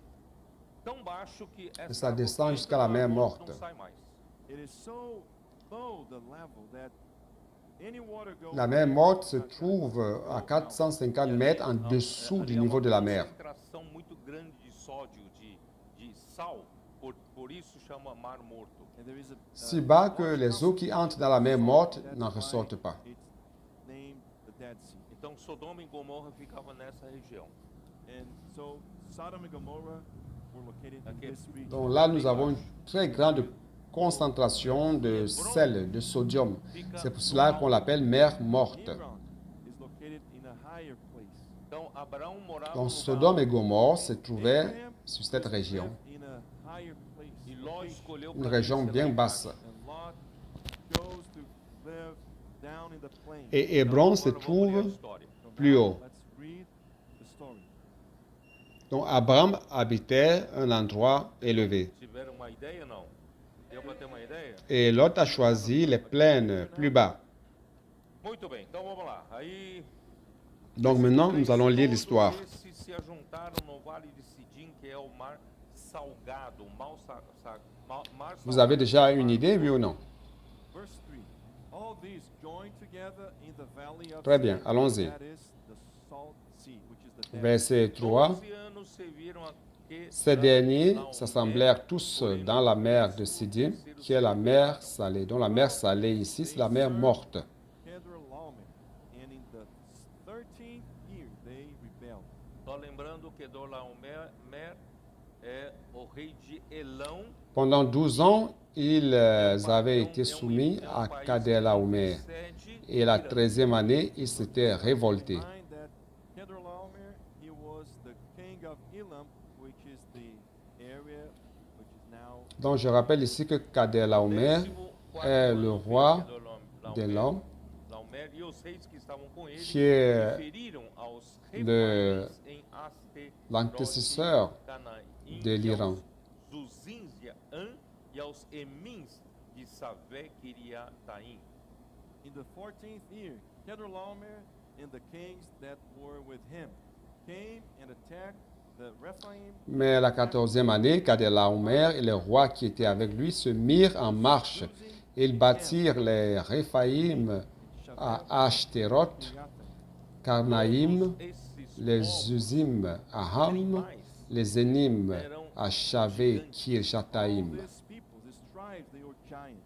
Tão baixo que essa ça descend água jusqu'à la do mer Mar Morto Morte. não sai mais. It is so low the level that any water goes La mer morte se trouve à 450 mètres en dessous Ali du é niveau uma de la mer. concentração muito grande de sódio, de sal, por isso chama Mar Morto. And there is a Si bas que les eaux qui entrent dans la mer morte n'en ressortent pas. It's named the Dead Sea. Então Sodoma e Gomorra ficava nessa região. And so Sodom and Gomorrah were located in Okay. this region. Donc là, nous avons une très grande concentration de sel, de sodium. C'est pour cela qu'on l'appelle mer morte. Hebron is located in a higher place. Então Abraão morava Donc no Sodome et vale, Gomorre se trouvaient Abraham sur cette région, lived in a higher place. e Ló escolheu une para région descer bien lá basse. embaixo. And Lot goes to live down in the plain. Et Hébron se Agora vamos ler a trouve história. So plus now haut. Let's read the story. Donc Abraham habitait un endroit élevé. Tiveram uma ideia não? Deu para ter uma ideia? Et Lot a choisi les plaines plus bas. Muito bem, então vamos lá. Aí Donc maintenant, nous allons lire l'histoire. todos esses se ajuntaram no vale de Sidim, que é o mar salgado, mar Vous avez déjà une idée, oui ou non? Verse 3. All these joined together in the valley of Très bien, Sin, allons-y. that is the Salt Sea, which is the Dead Sea. Verset 3. 12 anos serviram que Ces derniers Laomé s'assemblèrent tous dans la mer de Siddim, qui est la mer salée. Donc la mer salée ici, c'est la mer morte. Kedorlaomer, and in the 13th year they rebelled. Só lembrando que Kedorlaomer é o rei de Elão. Pendant 12 ans, ils avaient été soumis à Kedorlaomer. Et la 13e année, ils s'étaient révoltés. Mind that Kedorlaomer, he was the king of Elam, which is the area which is now Donc je rappelle ici que Kedorlaomer est le roi d'Élam, Laomer e os reis que estavam com ele qui est feriram aos le- refaíns em Aste, l'antécesseur Canaim, de l'Iran. e aos Zuzins de An e aos Emins de Savé Kiriataim. in the 14th year. Kedorlaomer and the kings that were with him came and attacked the Rephaim. Mais la 14e année, Kedorlaomer et les rois qui étaient avec lui se mirent en marche. Ils bâtirent les Réphaïm à Ashtéroth, Karnaïm, Todos esses les povos Uzim à Ham, les Énim à Shavé, Kirjataïm. All these people, these tribes, they were giants.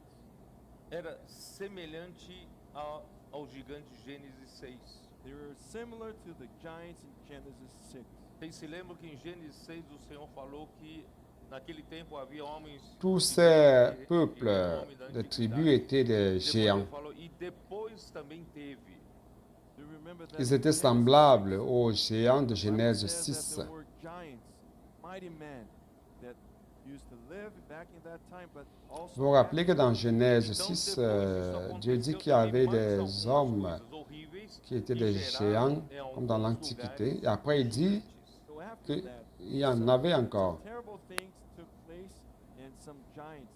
era semelhante ao gigante de Gênesis 6. They were similar to the giants in Genesis 6. Vocês se lembram que em Gênesis 6 o Senhor falou que naquele tempo havia homens Tous de ces grande peuples e renome da de antiguidade. tribus étaient des Depois géants. ele falou, e depois também teve. Do you remember that Ils in étaient Genesis semblables 6, aux géants de the Bible Genèse says that 6. there were giants, mighty men that used to live back in that time, but also Vous vous rappelez que dans after. Genèse Então, 6, depois Dieu dit aconteceu qu'il y avait também mais des algumas hommes coisas horríveis qui étaient que des geraram géants, em comme dans alguns l'Antiquité. lugares Et après, il dit gigantes. So after qu'il that, y en avait encore. terrible things took place and some giants,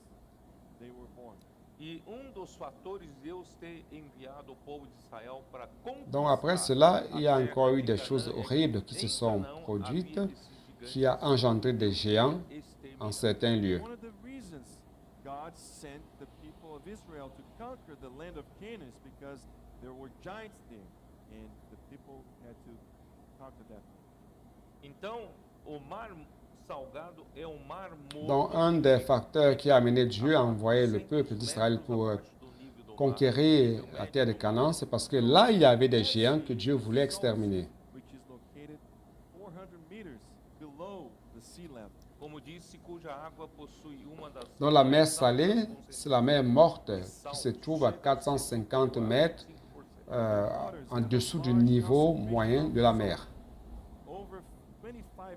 they were born. E dos fatores de Deus ter enviado o povo de Israel para Donc après conquistar cela, a il y a terra encore eu de des choses Canaã, horribles qui se em sont Canaã produites, havia esses qui a gigantes engendré des géants en exterminados. certains lieux. One of the reasons God sent the people of Israel to conquer the land of Canaan is because there were giants there, and the people had to conquer that. Então, o mar salgado é o mar morto. Donc un des facteurs qui a amené Dieu à envoyer le peuple d'Israël pour conquérir la terre de Canaan, c'est parce que là, il y avait des géants que Dieu voulait exterminer. Which is located 400 meters below the sea level. Como disse, cuja água possui uma das Donc la mer mais salée, altas c'est la mer morte qui se trouve à 450 mètres 5%. en dessous du niveau moyen de la mer. Over 25%.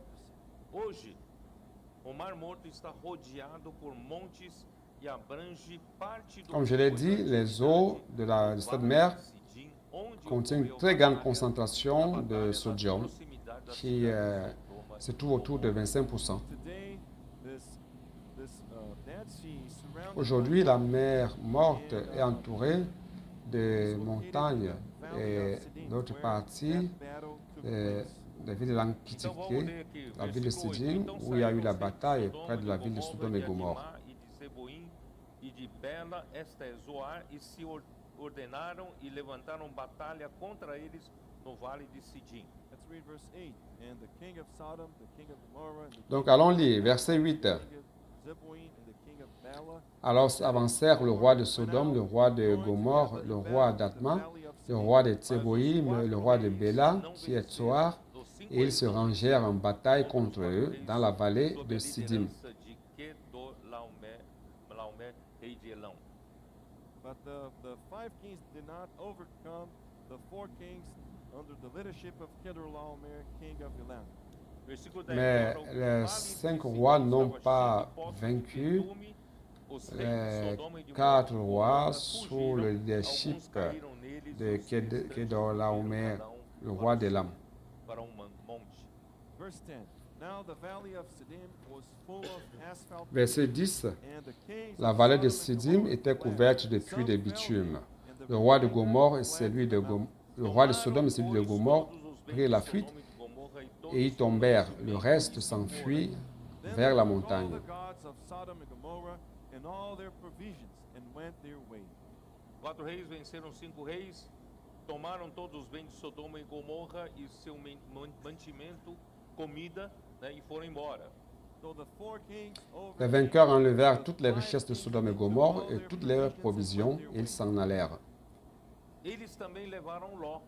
Hoje, o Mar Morto está rodeado por montes e abrange parte do Comme je l'ai dit, les eaux de cette mer contiennent une très grande concentration de sodium qui se trouve autour de 25%. Today, Dead Sea is surrounded Aujourd'hui, by la mer morte est entourée de montagnes et d'autres parties des villes de l'Antiquité, la ville de Siddim, où il y a eu la bataille près de la ville de Sodome et Gomorre. E de Bela, esta é Zoar, e se ordenaram e levantaram batalha contra eles no vale de Sidim. Let's read verse 8. And the king of Sodom, the king of Gomorrah, and the Donc king allons of lire, verset 8. king of Zeboim, and the king of Bela Alors avancèrent le roi de Sodome, le roi de Gomorre, le roi d'Adma, le roi de Tséboïm, le roi de Béla, qui est Tsoar, et ils se rangèrent en bataille contre eux dans la vallée Sob de a Siddim. liderança de Kedorlaomer, rei de Elão. But the five kings did not overcome the four kings under the leadership of Kedorlaomer, king of Elam. Versículo 10. Mais Ora, o les vale de 5 Siddim rois estava n'ont cheio pas de poços de vaincu betume. Os reis de les Sodoma e de 4 Gomorra rois fugiram, sous le leadership alguns caíram neles, de os restantes Kedorlaomer, fugiram le roi d'Élam. para monte. Verse 10. Now the valley of Siddim was full of asphalt. Verset 10. And the kings La of vallée de Sodom and Siddim Gomorrah était fled. couverte de Some puits de fell bitume. in, and the Le roi de remainder Gomorre et fled celui to de the mountains. le roi de Sodome et celui de Gomorre prirent la fuite et y tombèrent. Le reste s'enfuit Then vers they la took all montagne. the gods of Sodom and Gomorrah and all their provisions and went their way. 4 reis venceram 5 reis, tomaram todos os bens de Sodoma e Gomorra e seu mantimento, comida, né, e foram embora. So the four kings Les overcame vainqueurs enlevèrent the toutes les five richesses de kings Sodome et took Gomorre all et their toutes leurs possessions and provisions, went their et ils way. s'en allèrent. Eles também levaram Ló.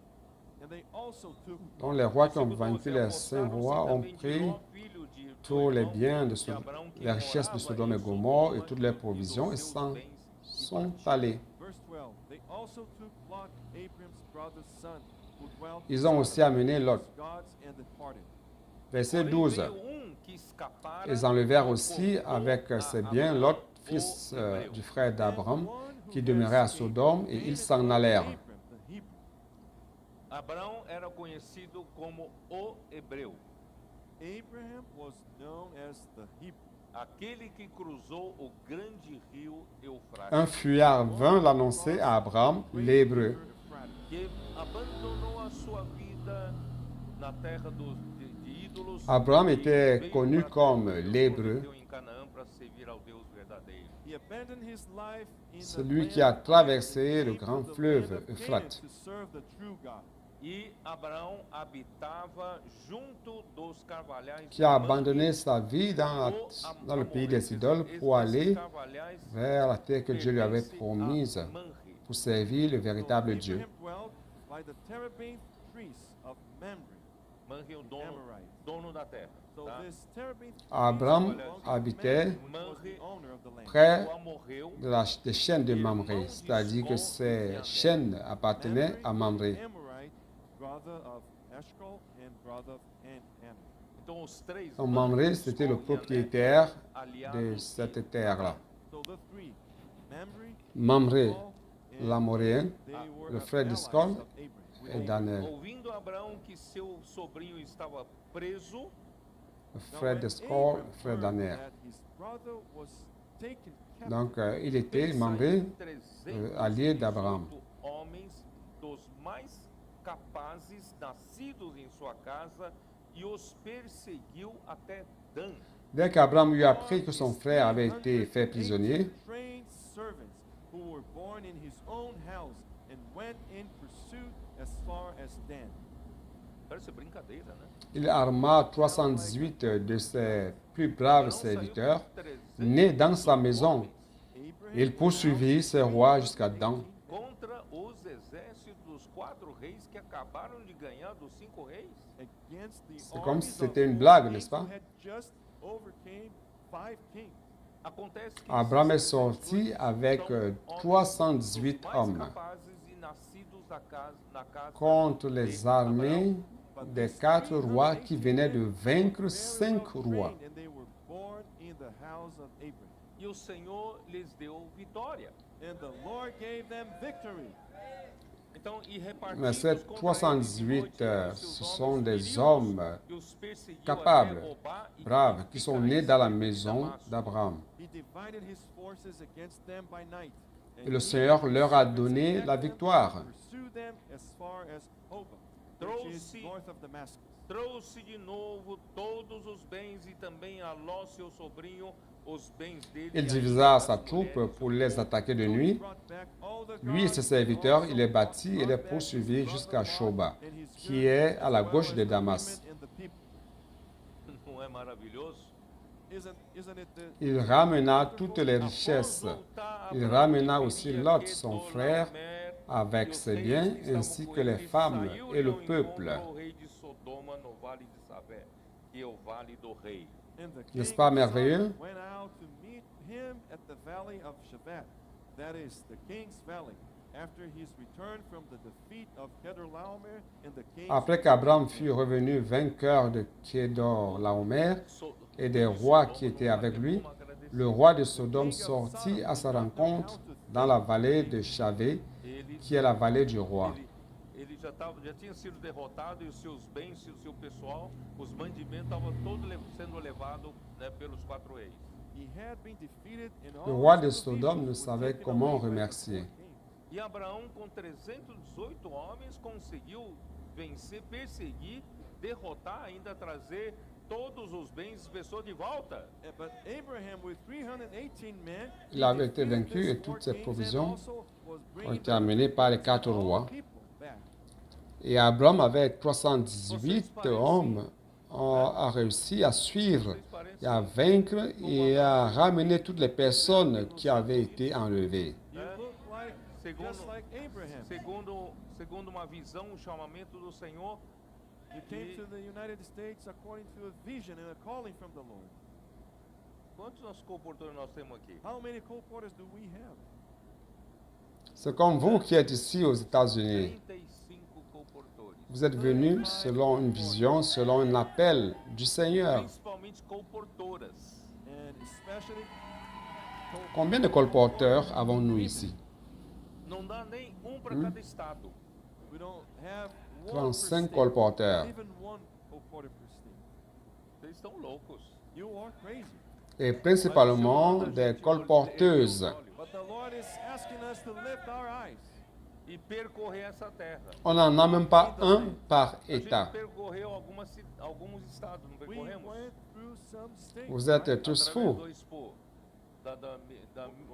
And they also took Donc les rois qui ont Versículo vaincu 12. les 5 rois ont Também de pris Ló, filho de tous les irmão biens de de Abraão, que les richesses de morava Sodome et em Gomorre et Sodoma, toutes leurs e dos provisions et seus s'en bens, e sont partiram. allés. verse 12. They also took Lot, Abram's brother's son, who dwelt Ils ont aussi amené Lot. as gods and departed. Verset Porém, 12. veio que escapara Ils enlevèrent e aussi contou avec a ses biens Abraão, Lot, o fils hebreu. du frère And d'Abraham, one who qui had demeurait à escaped Sodome, et came ils and s'en told allèrent. Abram, the Hebrew. Abraão era conhecido como o hebreu, Abraham was known as the Hebrew. aquele que cruzou o grande rio Eufrates, Un fuyard vint l'annoncer à Abraham, l'Hébreu. que abandonou a sua vida na terra de ídolos. Abraham e était veio connu para a comme terra que Deus l'Hébreu, prometeu em Canaã para servir ao Deus verdadeiro. He abandoned his life in celui the qui a land traversé and le came grand to the fleuve land of Euphrate. Canaan to serve the true God. E Abraão habitava junto dos carvalhais Qui a de abandonné Mamre, sa vie dans le pays des idoles pour aller carvalhais vers la terre que Dieu lui avait pertencem a promise Mamre. pour servir le So véritable Dieu. Abraham dwelt by the terebinth trees of Mamre, Mamre é o Amorite. dono da terra. So Tá? this terebinth trees Abraham belonged to habitait Mamre, which was the owner of the land. près Ló morreu des chaînes de Mamré, c'est-à-dire que ces chaînes appartenaient à Mamré. Amorite, brother of Eshcol and brother of Ammon. Então os três Donc Mamré, c'était le propriétaire de aliados cette terre-là. So the three, Mamre, Mamré, Eshcol, and l'Amoréen, they were le of frère allies d'Escol of Abraham. et Daniel, ouvindo Abraão que seu sobrinho estava preso, le Now, frère when d'Escol, Abram le frère heard Daniel. that his brother was taken captive, Donc il était pensa Mamré, em 318 allié d'Abraham. homens dos mais capazes nascidos em sua casa e os perseguiu até Dan. Dès qu'Abraham eut appris que son frère avait été fait prisonnier, trained servants who were born in his own house and went in pursuit as far as Dan. Parece brincadeira, né? il arma 318 de ses plus braves serviteurs, nés dans sa maison. Abraham Il poursuivit ses rois jusqu'à Dan. Contra os exércitos dos 4 reis que acabaram de ganhar dos 5 reis. against the C'est comme si armies c'était of une four blague, kings n'est-ce pas? who had just overcame 5 kings. Acontece que Abraham est esses sorti avec são homens 318 dos mais hommes capazes e nascidos na casa contre de les Abraão. armées des 4 rois qui venaient de vaincre 5 rois. And they were born in the house of Abraham. E o Senhor lhes deu vitória. And the Lord gave them victory. Então, e Mais repartidos ces contra eles de 318, noite entre ce os sont homens des feridos, hommes e os perseguiu capables, até Obá e braves, qui sont nés dans la maison Damasco. d'Abraham. He divided his forces against them by night. Et le Seigneur leur a donné la victoire. Pursue them as far as Hobah, which is Trouxe- north of Damascus. Trouxe de novo todos os bens e também a Ló, seu sobrinho, os bens dele. Il e divisa as sa mulheres, troupe pour les attaquer de So he nuit. brought back all the Lui et gods ses and serviteurs, also il les battit et brought les back his poursuivit brother jusqu'à Lot Shoba, and his qui servants, est à la as well gauche as de the Damas. women and the people. Não é maravilhoso? Isn't it the Il ramena toutes les richesses. Il ramena aussi Lot, son frère, avec ses biens, ainsi que les femmes et le peuple. And the N'est-ce king pas of merveilleux? Sodom went out to meet him at the valley of Shebat, that is the king's valley, after his return from the defeat of Kedorlaomer and the kings. Après qu'Abraham fut revenu vainqueur de Kédor Laomer et des rois qui étaient avec lui, le roi de Sodome sortit à sa rencontre dans la vallée de Chavé, qui est la vallée du roi. Ele já tinha sido derrotado e os seus bens e o seu pessoal, os mantimentos estavam todos sendo levados, né, pelos 4 reis. He had been defeated and Le all roi his de provisions Sodome ne were savait taken comment away by the remercier. four kings. E Abraão, com 318 homens, conseguiu vencer, perseguir, derrotar, ainda trazer todos os bens e pessoas de volta. But Abraham, with 318 men, Il avait été defeated vaincu these et four toutes ses kings and provisions also was ont bringing été amenées par les 4 rois. people back. Et Abraham avait 318 hommes a réussi à suivre Vocês parecem, et à vaincre et à ramener toutes les personnes qui avaient été enlevées. You look like segundo, just like Abraham. segundo uma visão, um chamamento do Senhor. You came to the United States according to a vision and a calling from the Lord. Quantos nossos comportadores nós temos aqui? How many co-porters do we have? C'est comme vous qui êtes ici aux États-Unis. 35 comportadores. Vous êtes venus selon une vision, selon un appel du Seigneur. Principalmente comportoras. And especially Combien de colporteurs avons-nous ici? Não dá nem para cada estado. we don't have one per 35 state, colporteurs. not even one co-porter per state. Vocês estão loucos. You are crazy. Et principalement des colporteuses. But the Lord is asking us to lift our eyes. E percorrer essa terra. On n'en a même pas un par A gente État. percorreu alguns estados, não We percorremos? went through some states. Vous êtes right? tous Através fous. do Expo,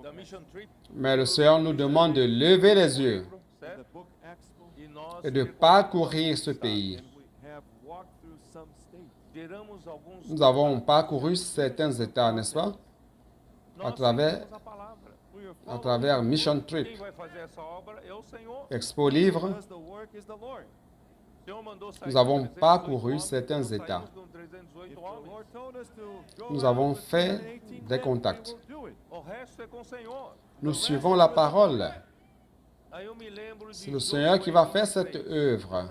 da Mission Trip, Mais le Seigneur nous demande de lever les yeux The certo? book Expo. E nós et de percorremos parcourir ce alguns pays. estados. We have walked through some states. Geramos alguns. Nous avons parcouru certains États, n'est-ce pas? Nós à travers- seguimos a palavra. We are À following travers the Mission Lord. Trip, Quem vai fazer essa obra é o Senhor. Expo Livre. Because the work is the Lord. O Senhor mandou sair Nous com avons 318 parcouru homens, certains nós États. saímos com 318 If the homens. Lord told us to go Nous out avons with fait 318 des men, contacts. we will do it. O resto é com o Senhor. Nous suivons la parole. Aí eu me lembro de C'est le Seigneur qui va faire cette 23. œuvre.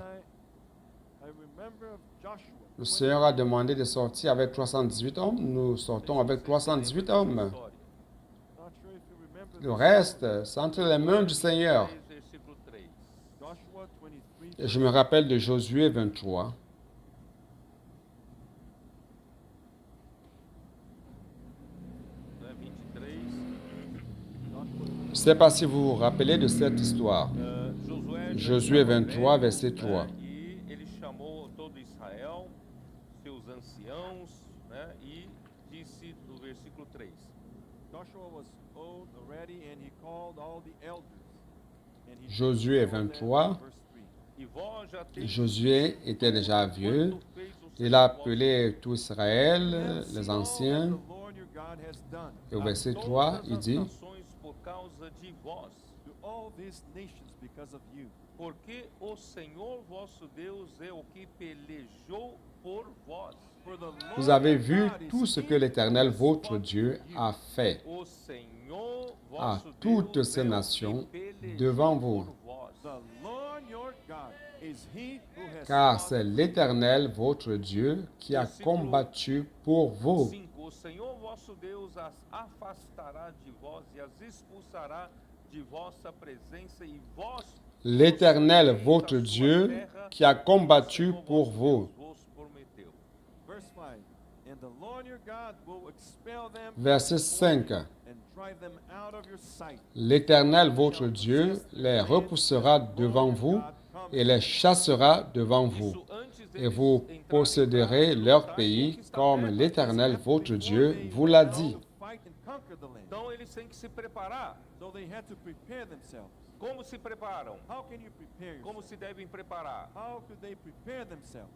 I remember of Joshua. Le Seigneur a demandé de sortir avec 318 hommes. Nous sortons avec 318 hommes. Not sure if you remember Le this. reste, c'est entre les mains du Seigneur. 3, versículo 3. Joshua 23. Et je me rappelle de Josué 23. Né, 23. Je ne sais pas si vous vous rappelez de cette histoire. Josué 23, verset 3. E ele chamou todo Israel, seus anciãos, né, e disse no versículo 3. Joshua was old already, and he called all the elders. And he Josué told them, 23. verse 3, E vós já tendes Josué était déjà vieux. quanto fez o Il Senhor a vosso appelé tout Israël, "And see les all anciens. that the Lord your God has done Et au verset Deus, 3, todas il as dit, nações por causa de vós. to all these nations because of you. Porque o Senhor vosso Deus é o que pelejou por vós. For the Lord vous avez your vu God is tout ce he que l'Éternel, who has votre fought Dieu, for you. a fait O Senhor à vosso toutes Deus ces é o nations que pelejou devant vous. por vós. The Lord your God is he who has Car fought c'est l'Éternel, votre Dieu, qui a combattu pour vous. 5. O Senhor vosso Deus as afastará de vós e as expulsará de vossa presença e vós L'Éternel, votre Dieu, qui a combattu pour vous. vos prometeu. Verse 5. And the Lord your God will expel them Verset 5. and drive them out of your sight. L'Éternel, votre Dieu, les repoussera devant vous et les chassera devant vous. Isso antes Et deles vous entrarem posséderez em leur lutar e pays conquistar comme terra. l'Éternel, votre Before Dieu, they vous l'a went out dit. to fight and conquer the land. Então eles têm que se preparar. So they had to prepare themselves. Como se preparam? How can you prepare Como yourself? se devem preparar? How could they prepare themselves?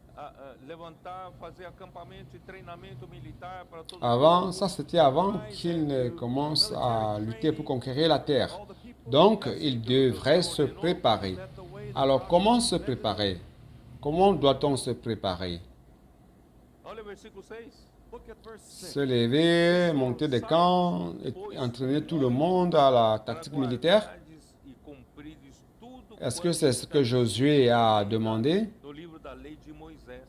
Levantar, fazer acampamento e treinamento militar para todo Avant, ça c'était avant qu'ils ne commencent à lutter pour conquérir la terre. Donc, ils devraient se préparer. Alors, comment se préparer? Comment doit-on se préparer? Olha o versículo 6. Look at verse 6. Se lever, monter des camps, et entraîner tout le monde à la tactique militaire? E cumprides tudo Est-ce que c'est ce que Josué a demandé? no livro da lei de Moisés.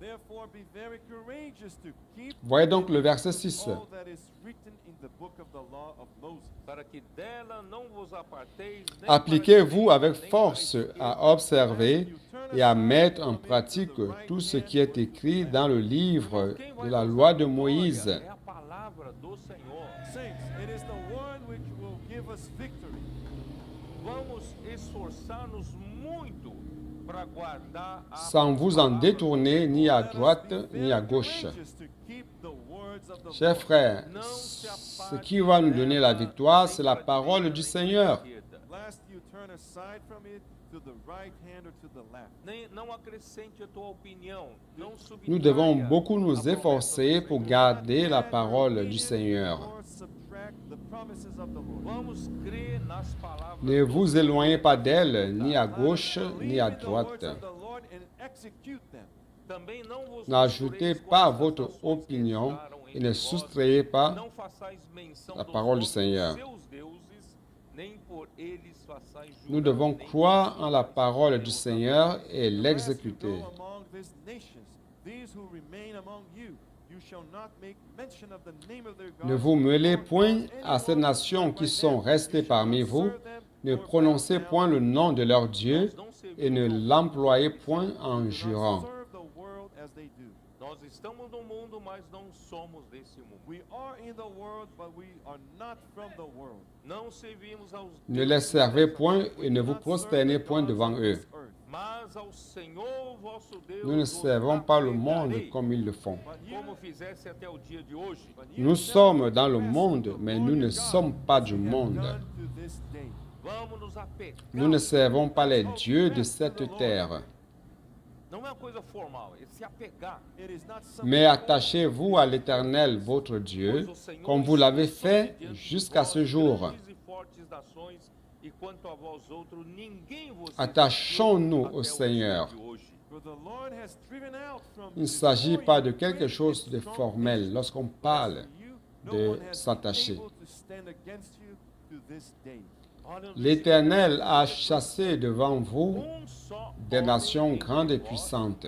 Therefore be very courageous to keep Voyez donc le verset 6. all that is written in the book of the law of Moses. Para que dela não vos aparteis, nem Appliquez-vous para a avec direita, nem force para a esquerda, à observer et à mettre en pratique tout ce qui est écrit dans le livre Quem de vai la nos loi dar de vitória Moïse. É a palavra do Senhor. Saints, it is the one which will give us victory. Vamos esforçar-nos muito para guardar a Sans vous en palavra détourner ni à Let us droite be ni à very gauche. courageous to keep the words of the Chers Lord. frères, ce qui va nous donner la victoire, c'est la parole du Seigneur. Lest you turn turn aside from it to the right hand or to the left. Não acrescente a tua opinião. Não Nous devons subtraia beaucoup a nous promessa do efforcer pour Senhor. garder la Add your parole du opinion Seigneur. or subtract the promises of the Lord. Vamos crer nas palavras Ne do vous Senhor. éloignez pas d'elle, ni à Let us gauche, believe ni à in the droite. words of the Lord and execute them. Também não vos N'ajoutez mistureis com pas essas votre nações que opinion entraram et entre ne vós. soustrayez pas Não façais menção la dos parole du vossos Seigneur. seus deuses, nem por eles façais Nous jurar, devons nem croire en la jurais parole du pelos Seigneur et Unless you l'exécuter. go among these nations, these who remain among you, you shall not make mention of the name of their Ne gods, vous mêlez nor point cause à ces anyone to nations swear qui by sont them. restées You shall parmi not vous. serve them, Ne nor bow prononcez down point to le them. nom de leur Dieu Nós não servimos et ne ao mundo l'employez como eles point servem. en Do not jurant. serve the world as they do. Nós estamos no mundo, mas não somos desse mundo. We are in the world, but we are not from the world. Não servimos aos Ne les deuses servez dessa point terra, et ne vous Not serve prosternez the point gods devant of eux. this earth. mas ao Senhor vosso Deus Nous ne os servons pas le monde apegarei, comme ils le font. But you, como fizesse até o dia de hoje. but you Nous shall sommes dans le rest monde, the mais Lord nous your ne God, sommes pas as du you have monde. done to this day. Vamos nos apegar. Nous ne servons pas les Let's dieux hold de fast to the cette Lord. terre. Não é uma coisa formal, é se apegar. It is not something Mais formal. attachez-vous à l'Éternel, votre Dieu, comme vous l'avez fait jusqu'à ce jour. Grandes e fortes nações, e quanto a vós outros, ninguém vos Attachons-nous exerceu au até o Seigneur. dia de hoje. For the Lord has driven out from Il ne s'agit before pas you de quelque great chose and de strong formel nations. lorsqu'on But as parle for you, no de one has been s'attacher. able to stand against you to this day. Olha, L'Éternel a chassé devant vous só des nations homem grandes et entre vós puissantes,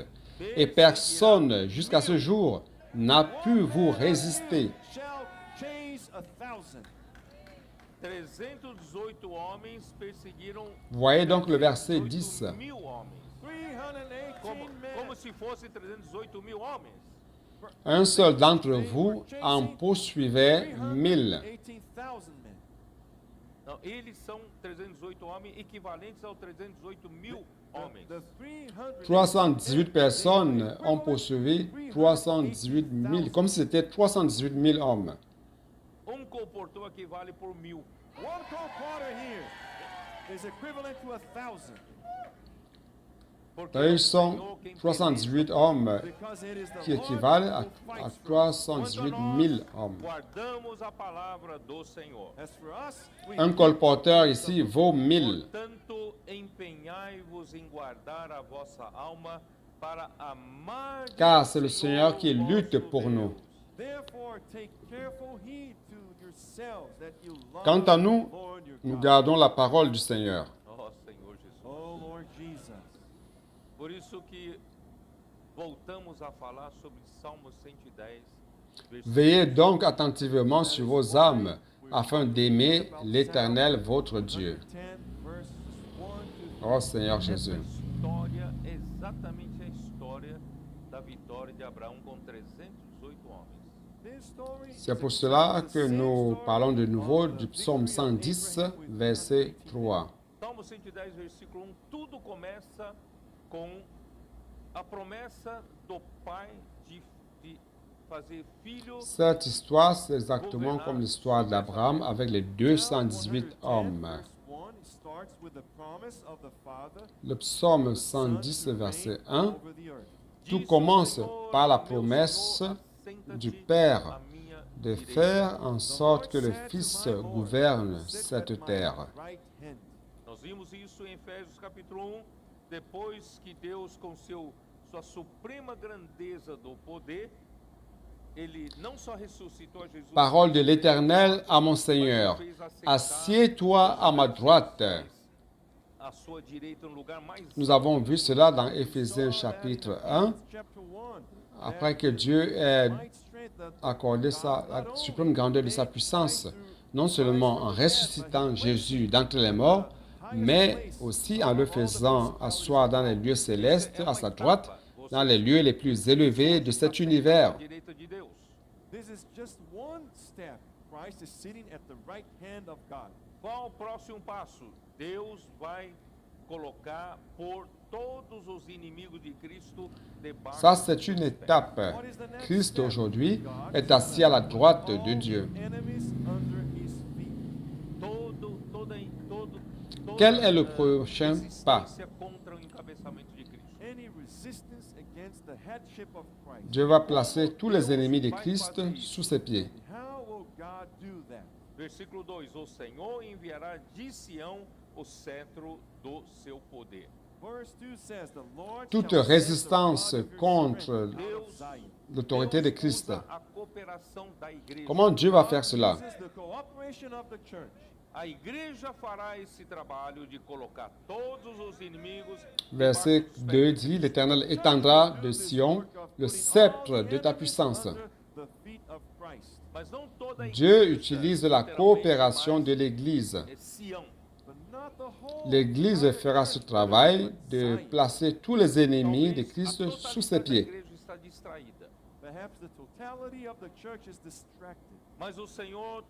et personne jusqu'à ce jour n'a pu vous résister. Shall chase 1,000. 318 homens perseguiram Voyez donc le verset 10. 318 homens. 318 Como men. se fosse 318 mil homens. Un seul d'entre vous en poursuivait 1000. 318,000 men. Não, eles são 318 homens equivalentes aos 318 mil homens. The 318 personnes ont poursuivi 318 000, comme si c'était 318 000 hommes. Colportor equivale por 1000. One colporteur here is equivalent to 1,000 Porque Ils é o sont Senhor quem 318 hommes because it is the qui Lord équivalent who à fights for us. 318 000 hommes. guardamos a palavra do Senhor. As for us, we Un colporteur ici vaut 1000. Portanto, empenhai-vos em guardar a vossa alma para amar Car c'est le Seigneur qui lutte pour nous. therefore take careful heed to yourselves that you love Quant à nous, the Lord your nous God. gardons la parole du Seigneur. Oh, Senhor Jesus. Oh Lord Jesus. Por isso que voltamos a falar sobre Salmo 110, versículo Veillez donc attentivement sur vos âmes, afin d'aimer l'Éternel votre Dieu. 10 verses 1 to Oh Seigneur Essa Jésus. história é exatamente a história da vitória de Abraão com 318 homens. this story. C'est is pour cela exactly the que same nous story parlons de nouveau of the du psaume victory of 110, Abraham with verset 118 3. Salmo 110, versículo 1, tudo começa com a promessa do pai de fazer filho. Cette histoire, c'est exactement comme l'histoire d'Abraham avec les 218 hommes. Le psaume 110, verset 1, tout commence par la promesse du Père de faire en sorte que le Fils gouverne cette terre. Nós vimos isso em Efésios capítulo 1, depois que Deus com sua suprema grandeza do poder, ele não só ressuscitou a Jesus, Parole de l'Éternel à mon Seigneur, assieds-toi à ma droite. à sua direita no lugar mais Nous avons vu cela dans Éphésiens chapitre 1, après que Dieu ait accordé la suprême grandeur de sa puissance, non seulement en ressuscitant Jésus d'entre les morts, mais aussi en le faisant asseoir dans les lieux célestes, à sa droite, dans les lieux les plus élevés de cet univers. à direita de Deus. This is just one step. Christ is sitting at the right hand of God. Qual o próximo passo? Deus vai colocar por todos os inimigos de Cristo debaixo Ça, c'est une dos pés. étape. What is the next Christ step? aujourd'hui God est assis à la droite de all Dieu. enemies under his feet. Todo Quel est le prochain pas? resistência contra o encabeçamento de Cristo. Any resistance against the headship of Christ. Dieu va placer tous les ennemis de Christ sous ses pieds. How will God do that? Versículo 2: O Senhor enviará de Sião o cetro do seu poder. Verse 2 says, the Lord Toute shall send the résistance rod of your contre strength out of Zion. l'autorité de Christ. usa a cooperação da igreja. Comment Dieu va faire cela? This is the cooperation of the church. A igreja fará esse trabalho de colocar todos os inimigos Verset debaixo dos 2 pés. dit, l'Éternel étendra de Sion le sceptre de ta puissance. The feet of Christ. Mas não toda a Dieu igreja, utilise la literalmente, coopération mas de l'Église. é Sião. But not the whole L'Église fera ce travail de placer tous les ennemis de Christ A sous ses totalidade da pieds. igreja está distraída. Perhaps the totality of the church is distracted. Mas o Senhor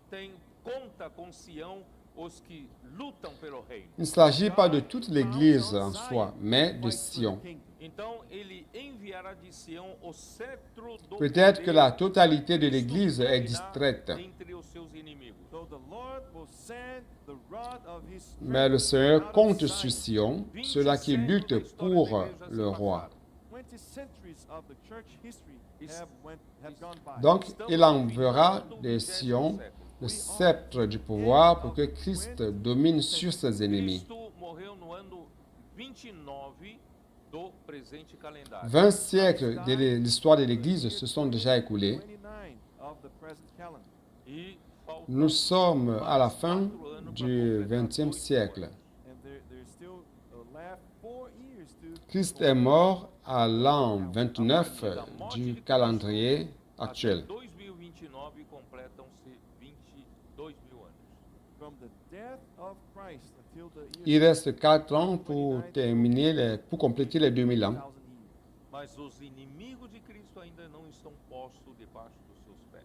conta com Sião os que lutam pelo reino. Il ne s'agit pas de toute l'Église en soi, mais de Sion. Então ele enviará de Sião o cetro do Peut-être poder que la totalité de e l'Église est dominará distraite, entre os seus inimigos. So the Lord will send the rod of his strength mais le Seigneur out of compte Zion. sur Sion, 20 ceux-là qui séculos da luttent história pour da igreja se le roi. passaram. 20 centuries of the church history Is- have gone by. Donc, Estamos il no enverra final do de 20º Sion século. le sceptre du pouvoir pour que Christ domine sur ses ennemis. Cristo morreu no ano 29 do presente calendário. 20 siècles de l'histoire de l'Église se sont déjà écoulés. 29 of the present calendar. E faltam Nous sommes à la fin 4 anos du para completar XXe 8 siècle. anos. And there's still left 4 years to Christ est mort à l'an 29 du calendrier Até actuel. 2029 completam-se 22 mil anos. from the death of Christ until the Il year reste 4 ans pour compléter les 2000 ans. 2000 years. Mas os inimigos de Cristo ainda não estão postos debaixo dos seus pés.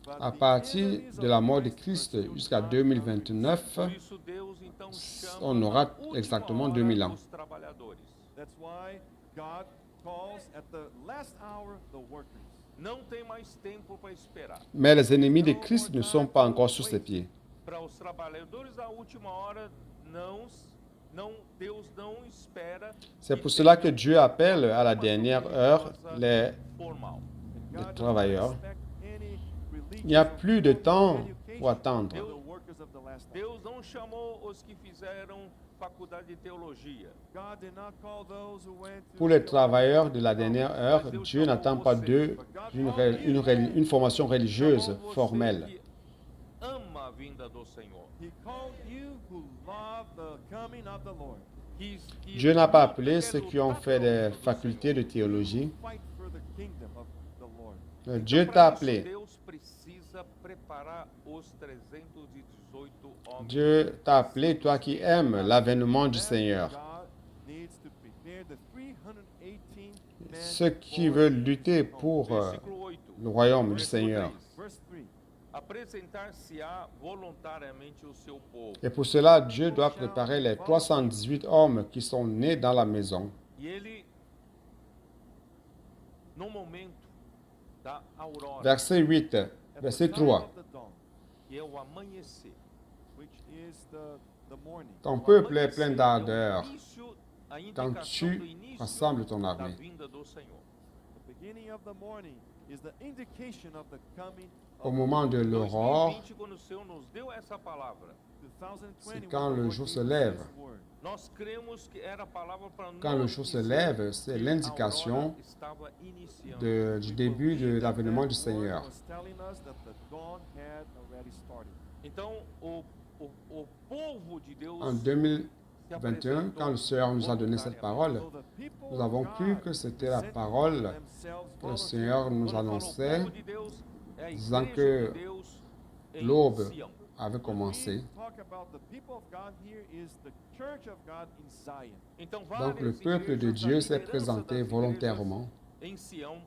But À the partir enemies de of la mort de Christ Christ are still jusqu'à not 2029, Por isso Deus então chama on aura na última exactement hora 2000 ans. os trabalhadores. That's why God calls at the last hour the workers. Não tem mais tempo para esperar. Mais les ennemis de Christ ne sont pas encore sous ses pieds. Para os trabalhadores da última hora, Deus não espera. C'est pour cela que Dieu appelle à la dernière heure les Formal. And God does travailleurs. not expect any Il n'y a religious plus de or temps education pour attendre. for the workers of the last hour. Deus não chamou os que fizeram faculdade de teologia. God did not call those who went to Pour les theology. travailleurs de la dernière heure, Dieu n'attend pas d'eux une formation religieuse Chamou você formelle. que ama a vinda do Senhor. He called you who love the coming of the Lord. Dieu n'a pas appelé ceux qui ont fait des facultés de théologie. Fight for the kingdom of the Lord. Dieu t'a appelé. Deus precisa preparar os 318 homens. Dieu t'a appelé, toi qui aimes l'avènement du Seigneur. God needs to prepare the 318 men Ceux qui for veulent lutter pour Versículo 8. le royaume du Versículo Seigneur. 3. verse 3. Apresentar-se-á voluntariamente o seu povo. Et pour cela, Dieu doit préparer les 318 hommes qui sont nés dans la maison. E ele, no momento da aurora, Verset 8, At verset the time 3. of the dawn, que é o amanhecer. which is the morning. Ton O peuple est amanhecer plein é o d'ardeur início, a quand indicação do tu início rassembles ton da armée. vinda do Senhor. The beginning of the morning is the indication of the coming Au of moment de l'aurore, 2020, quando o Senhor nos deu essa palavra, 2020. c'est quand when the le Lord jour gave se us lève. His word. nós cremos que era a palavra para Quand le jour se lève, c'est l'indication du début de l'avènement du Seigneur. Was telling us that the dawn had already started. Então, o povo de Deus En se 2021, apresentou quand le Seigneur nous a donné cette parole, So the people nous avons of cru God que c'était la presented parole themselves que le voluntarily. Seigneur nous Quando falou annonçait, povo de Deus, é a disant igreja que de Deus em l'aube Sião. avait When commencé. we talk about the people of God here is the church of God in Zion. Então, Donc le várias peuple de igrejas, Dieu a s'est liderança présenté das volontairement. igrejas em Sião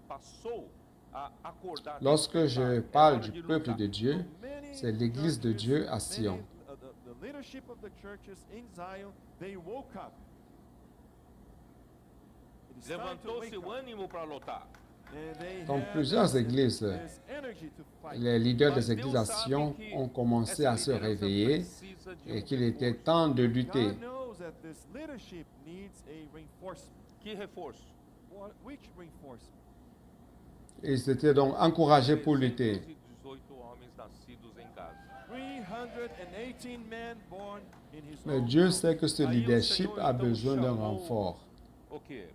passou a acordar. Lorsque je parle du peuple de So Dieu, many c'est l'Église de churches, Dieu à many, Sion. The leadership of the churches in Zion, they woke up. It is time to Levantou wake seu up. ânimo para lutar. Dans plusieurs églises, les leaders des églises à Sion ont commencé à se réveiller et qu'il était temps de lutter. God knows that this leadership needs a reinforcement. Que reforço? Which reinforcement? Ils étaient donc encouragés pour lutter. 318 homens nascidos em casa. 318 men born in his Mais own Dieu house. sait que ce leadership a besoin d'un renfort. O quê?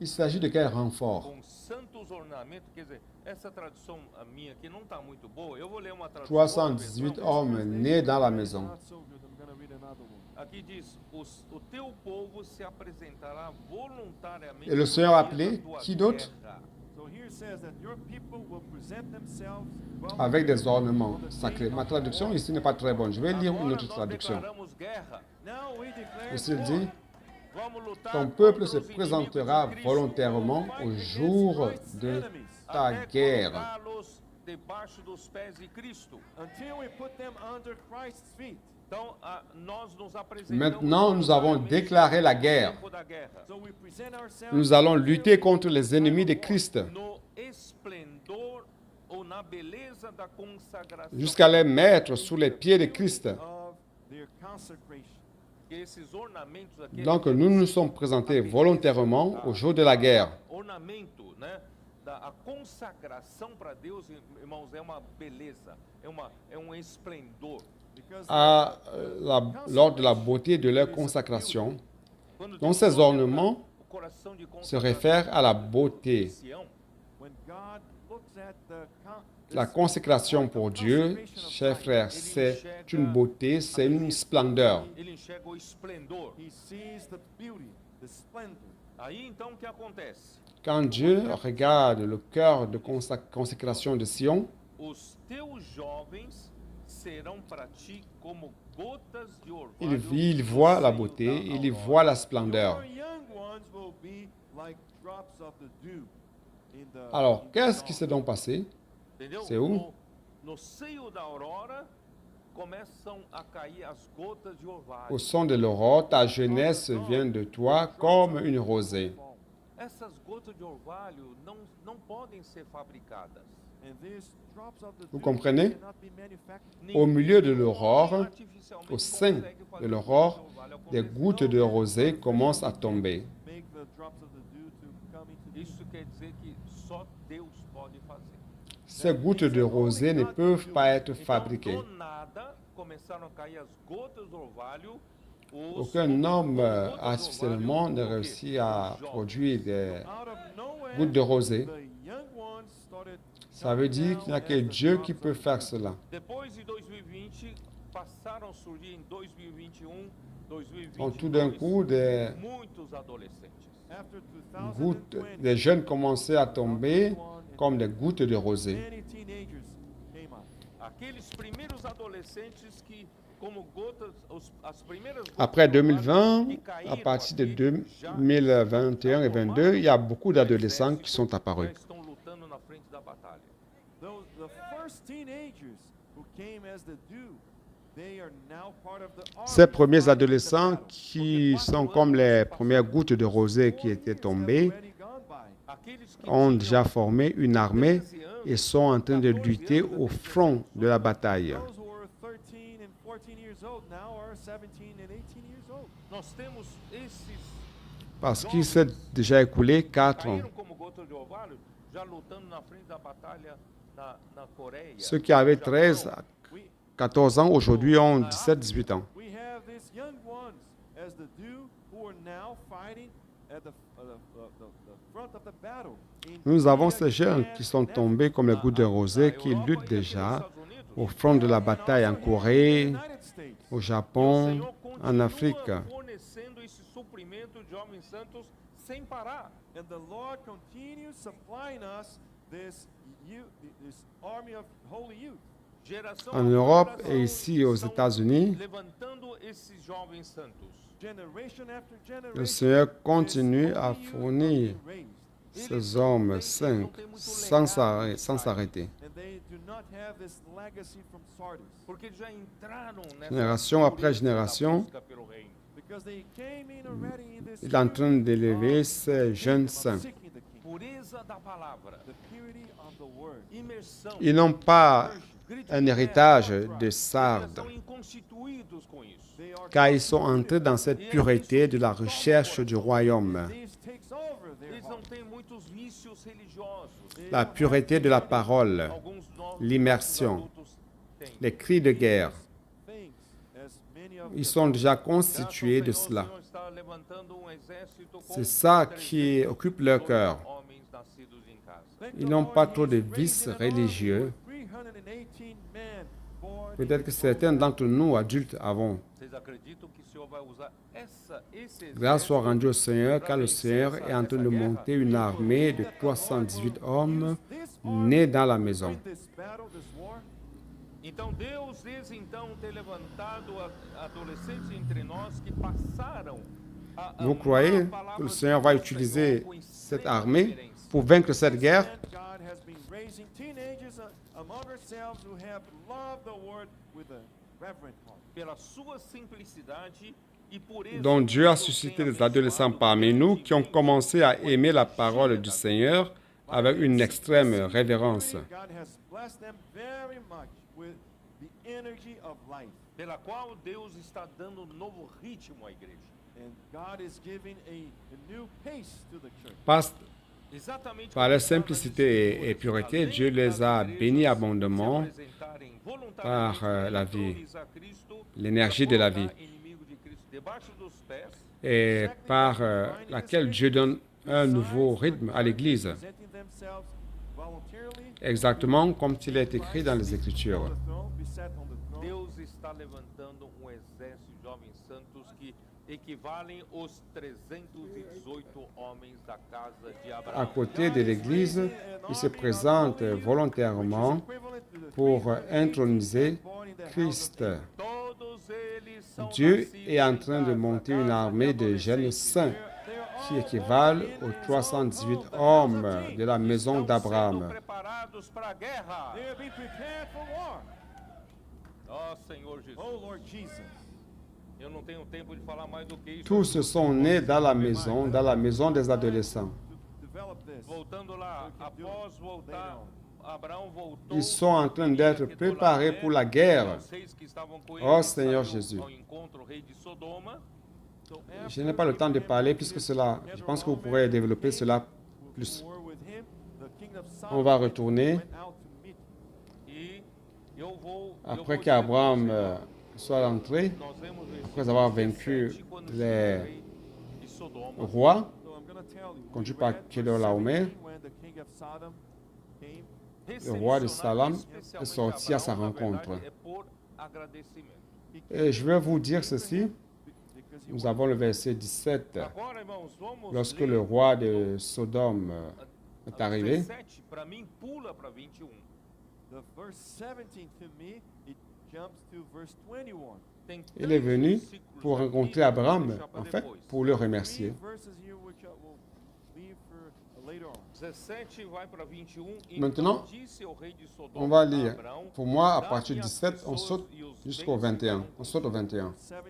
Il s'agit de quel renfort? Com santos ornamentos, quer dizer, essa tradução a minha aqui não está muito boa. Eu vou ler uma tradução. 318 hommes nés dans la maison. Not so good. I'm going to read another one. Aqui diz: o teu povo se apresentará voluntariamente. Et le Seigneur no a dia appelé da tua qui d'autre? guerra. So here it says that your people will present themselves Avec des ornements sacrés. Ma traduction ici n'est pas très bonne. Je vais lire une Agora autre nós traduction. declaramos guerra. Now we declare Ici, il war. dit, Vamos lutar ton peuple contra se os inimigos présentera de Cristo, volontairement au jour de ta até guerre. colocá-los debaixo dos pés de Cristo. Until we put them under Christ's feet. Então, nós nos apresentamos Maintenant, nous avons déclaré la guerre. no tempo da guerra, So we present ourselves Nous allons lutter contre les ennemis de Christ no esplendor ou na beleza da consagração. jusqu'à les mettre sous les pieds de Christ. of their consecration. Que esses ornamentos aqui, Donc, nous nous sommes présentés volontairement au jour de la guerre. ornamento, né? A consagração para Deus, irmãos, é uma beleza, é um esplendor. Because Lors de la beauté de leur consacration, Quando donc Deus ces olha ornements o coração de se consagração réfèrent à la de beauté. Sião, when God looks at La consécration pour Dieu, chers frères, c'est une beauté, c'est une splendeur. ele enxerga o esplendor. he sees the beauty, the splendor. Aí então o que acontece? Quand Dieu regarde le cœur de consécration de Sion, Os teus jovens serão para ti como gotas de orvalho. il voit la beauté, il voit la splendeur. Your young ones will be like drops of the dew in the Alors, in the qu'est-ce qui dawn. s'est donc passé? Entendeu? C'est où? No seio da aurora começam a cair as gotas de orvalho. Au son de l'aurore, ta jeunesse vient de toi comme une rosée. Essas gotas de orvalho não podem ser fabricadas. And these drops of the Vous dew comprenez? cannot be manufactured. Au milieu de l'aurore, Artificialmente au sein consegue fazer de l'aurore, gotas de orvalho des acontecer. gouttes de rosée commencent à tomber. Make the drops of the dew to come into the Isso quer dizer que só Deus pode fazer. Ces gouttes de rosée ne peuvent pas être fabriquées. Então, do nada, começaram a cair as gotas de orvalho. Aucun homme artificiellement ne réussit à produire des out of nowhere. gouttes de rosée. The young ones started Ça veut dire qu'il n'y a que Dieu qui peut faire cela. Depois de 2020, passaram a surgir em 2021, 2022, Donc tout d'un coup, des muitos adolescentes. after gouttes, 2020. des jeunes commençaient à tomber comme des gouttes de rosée. Many teenagers came out. Aqueles primeiros adolescentes que, como gotas, as primeiras gotas Après de orvalho 2020, que caíram à partir de aqui, já 2021 et 2022, il y a beaucoup d'adolescents qui sont já apparus. estão lutando na frente da batalha. The first teenagers who came as the dew, they are now part of the Ces army premiers fighting the adolescents battle. qui sont comme les premières gouttes de rosée qui étaient tombées Already gone by. Aqueles que ont tinham déjà formé une armée 13 anos, et sont en train de lutter au front de la bataille. Those who were 13 and 14 years old now are 17 and 18 years old. nós temos esses Parce qu'il s'est déjà écoulé 4 ans. caíram como gotas de orvalho, já lutando na frente da batalha na Coreia. Ceux qui avaient no Japão. 13 à We 14 ans aujourd'hui ont 17-18 ans. we have these young ones as the dew who are now fighting at the front of the battle. In Nous avons Korea, ces jeunes Japan, qui sont and tombés comme les gouttes de rosée qui Europa luttent e aqui nos déjà Estados Unidos. au front de la bataille en Corée, United States. au E o Japon, Senhor en continua Afrique. fornecendo esse suprimento de homens santos sem parar. And the Lord continues supplying us this army of holy youth. Geração En após Europe geração et ici aux estão États-Unis, levantando esses jovens santos. Generation after generation. le Seigneur this continue à holy youth fournir are being raised. ces hommes saints sans s'arrêter. And they do not have this legacy from Sardis. Porque já entraram nessa Génération après pureza da génération, busca pelo reino. Because they came in already in this il est en train d'élever ces jeunes of saints. seeking the kingdom. pureza da palavra, the purity of the word. imersão, Ils n'ont pas grito un de héritage guerra, de eles sardes, são inconstituídos com isso. They are car ils sont entrés dans cette pureté de la recherche du royaume, this takes over their Eles não heart. têm muitos vícios religiosos. la pureté de la parole, Alguns nossos l'immersion, adultos têm. les cris de guerre. Things, as many of Ils them sont déjà Graças ao constitués de Senhor, cela. o Senhor está levantando exército com C'est ça qui 318 occupe leur cœur. homens nascidos em casa. Thank Ils the n'ont Lord, pas trop de He's vices raising an army religieux. with 318 men born Peut-être in que the certains d'entre nous, adultes, avons. Vocês acreditam que o Senhor vai usar esse Grâce soit exército rendue au Seigneur, car le Seigneur est en train de monter une armée de 318 hommes nés dans la maison. win this battle, this war? Então Deus desde então tem levantado adolescentes entre nós que passaram a Vous amar croyez a palavra que le do Seigneur va Senhor utiliser com cette extrema armée reverência. pour vaincre cette guerre? And God has been raising teenagers among ourselves who have loved the word with a reverent heart. Pela sua simplicidade e pureza. Donc Dieu a Deus suscité tem des adolescents abençoado parmi nous qui ont grandemente commencé à com aimer la energia parole du da Seigneur avec une extrême révérence. God has blessed them very much with the energy of life. pela qual Deus está dando um novo ritmo à igreja. And God is giving a new pace to the church. Exatamente Par como leur estava simplicité dizendo, et pureté, além Dieu les das a igrejas bénis se abondamment apresentarem voluntariamente par para la vie, entronizar Cristo, l'énergie para de la colocar vie, inimigo de Cristo debaixo dos pés, et par laquelle Dieu donne un nouveau rythme à l'Église, Presenting themselves voluntarily exactement comme il est écrit dans les Écritures. on the throne, be set on the throne. Deus está levantando um exército de jovens santos que equivalem aos 318 homens da casa de À Abraão. côté de l'Église, il se présente volontairement pour introniser Christ. Todos eles são Dieu nascidos est en em train de casa, monter casa une armée de jeunes saints qui équivalent aux 318 hommes de la maison estão sendo d'Abraham. preparados para a guerra. They are being prepared for war. Ó Senhor Jesus, Oh Lord Jesus. eu não tenho tempo de falar mais do que isso. Tous se sont nés dans la maison des adolescents. To develop this. Voltando lá, após voltar, Abraão voltou. Ils sont en train d'être préparés pour la guerre. Os reis que estavam com Oh ele Seigneur saíram Jésus. ao encontro, o rei de Sodoma. So Je n'ai pas le temps de parler puisque cela, je pense que vous pourrez développer cela plus. war with him, the king of On va Sodom retourner went out to meet him. E eu vou. après qu'Abraham soit entré, Nós vemos o après avoir vaincu 17, quando les chega o rei de Sodoma. rois, So I'm going to tell you. conduit we par read verse Kedorlaomer, 17, when the king of Sodom came, le roi de Salam Recepcionar est sorti à sa Abraão, na rencontre. verdade, é por agradecimento. Et je vais vous dire ceci, because he nous avons le verset 17. Agora, irmãos, vamos Lorsque ler le roi de Sodome est arrivé, 17, para mim, pula para 21. the verse 17 to me, it jumps to verse 21. Tem il est venu versículos pour aqui, rencontrer eu vou Abraham, deixar para en fait, depois. pour le Three remercier. verses here which I will leave for later on. 17 vai para 21. Maintenant, Então disse ao rei de Sodoma, On va lire. Abraão, Pour moi, à dá-me partir du as 17, on pessoas saute e os jusqu'au bens 21. que On saute au 21. 17,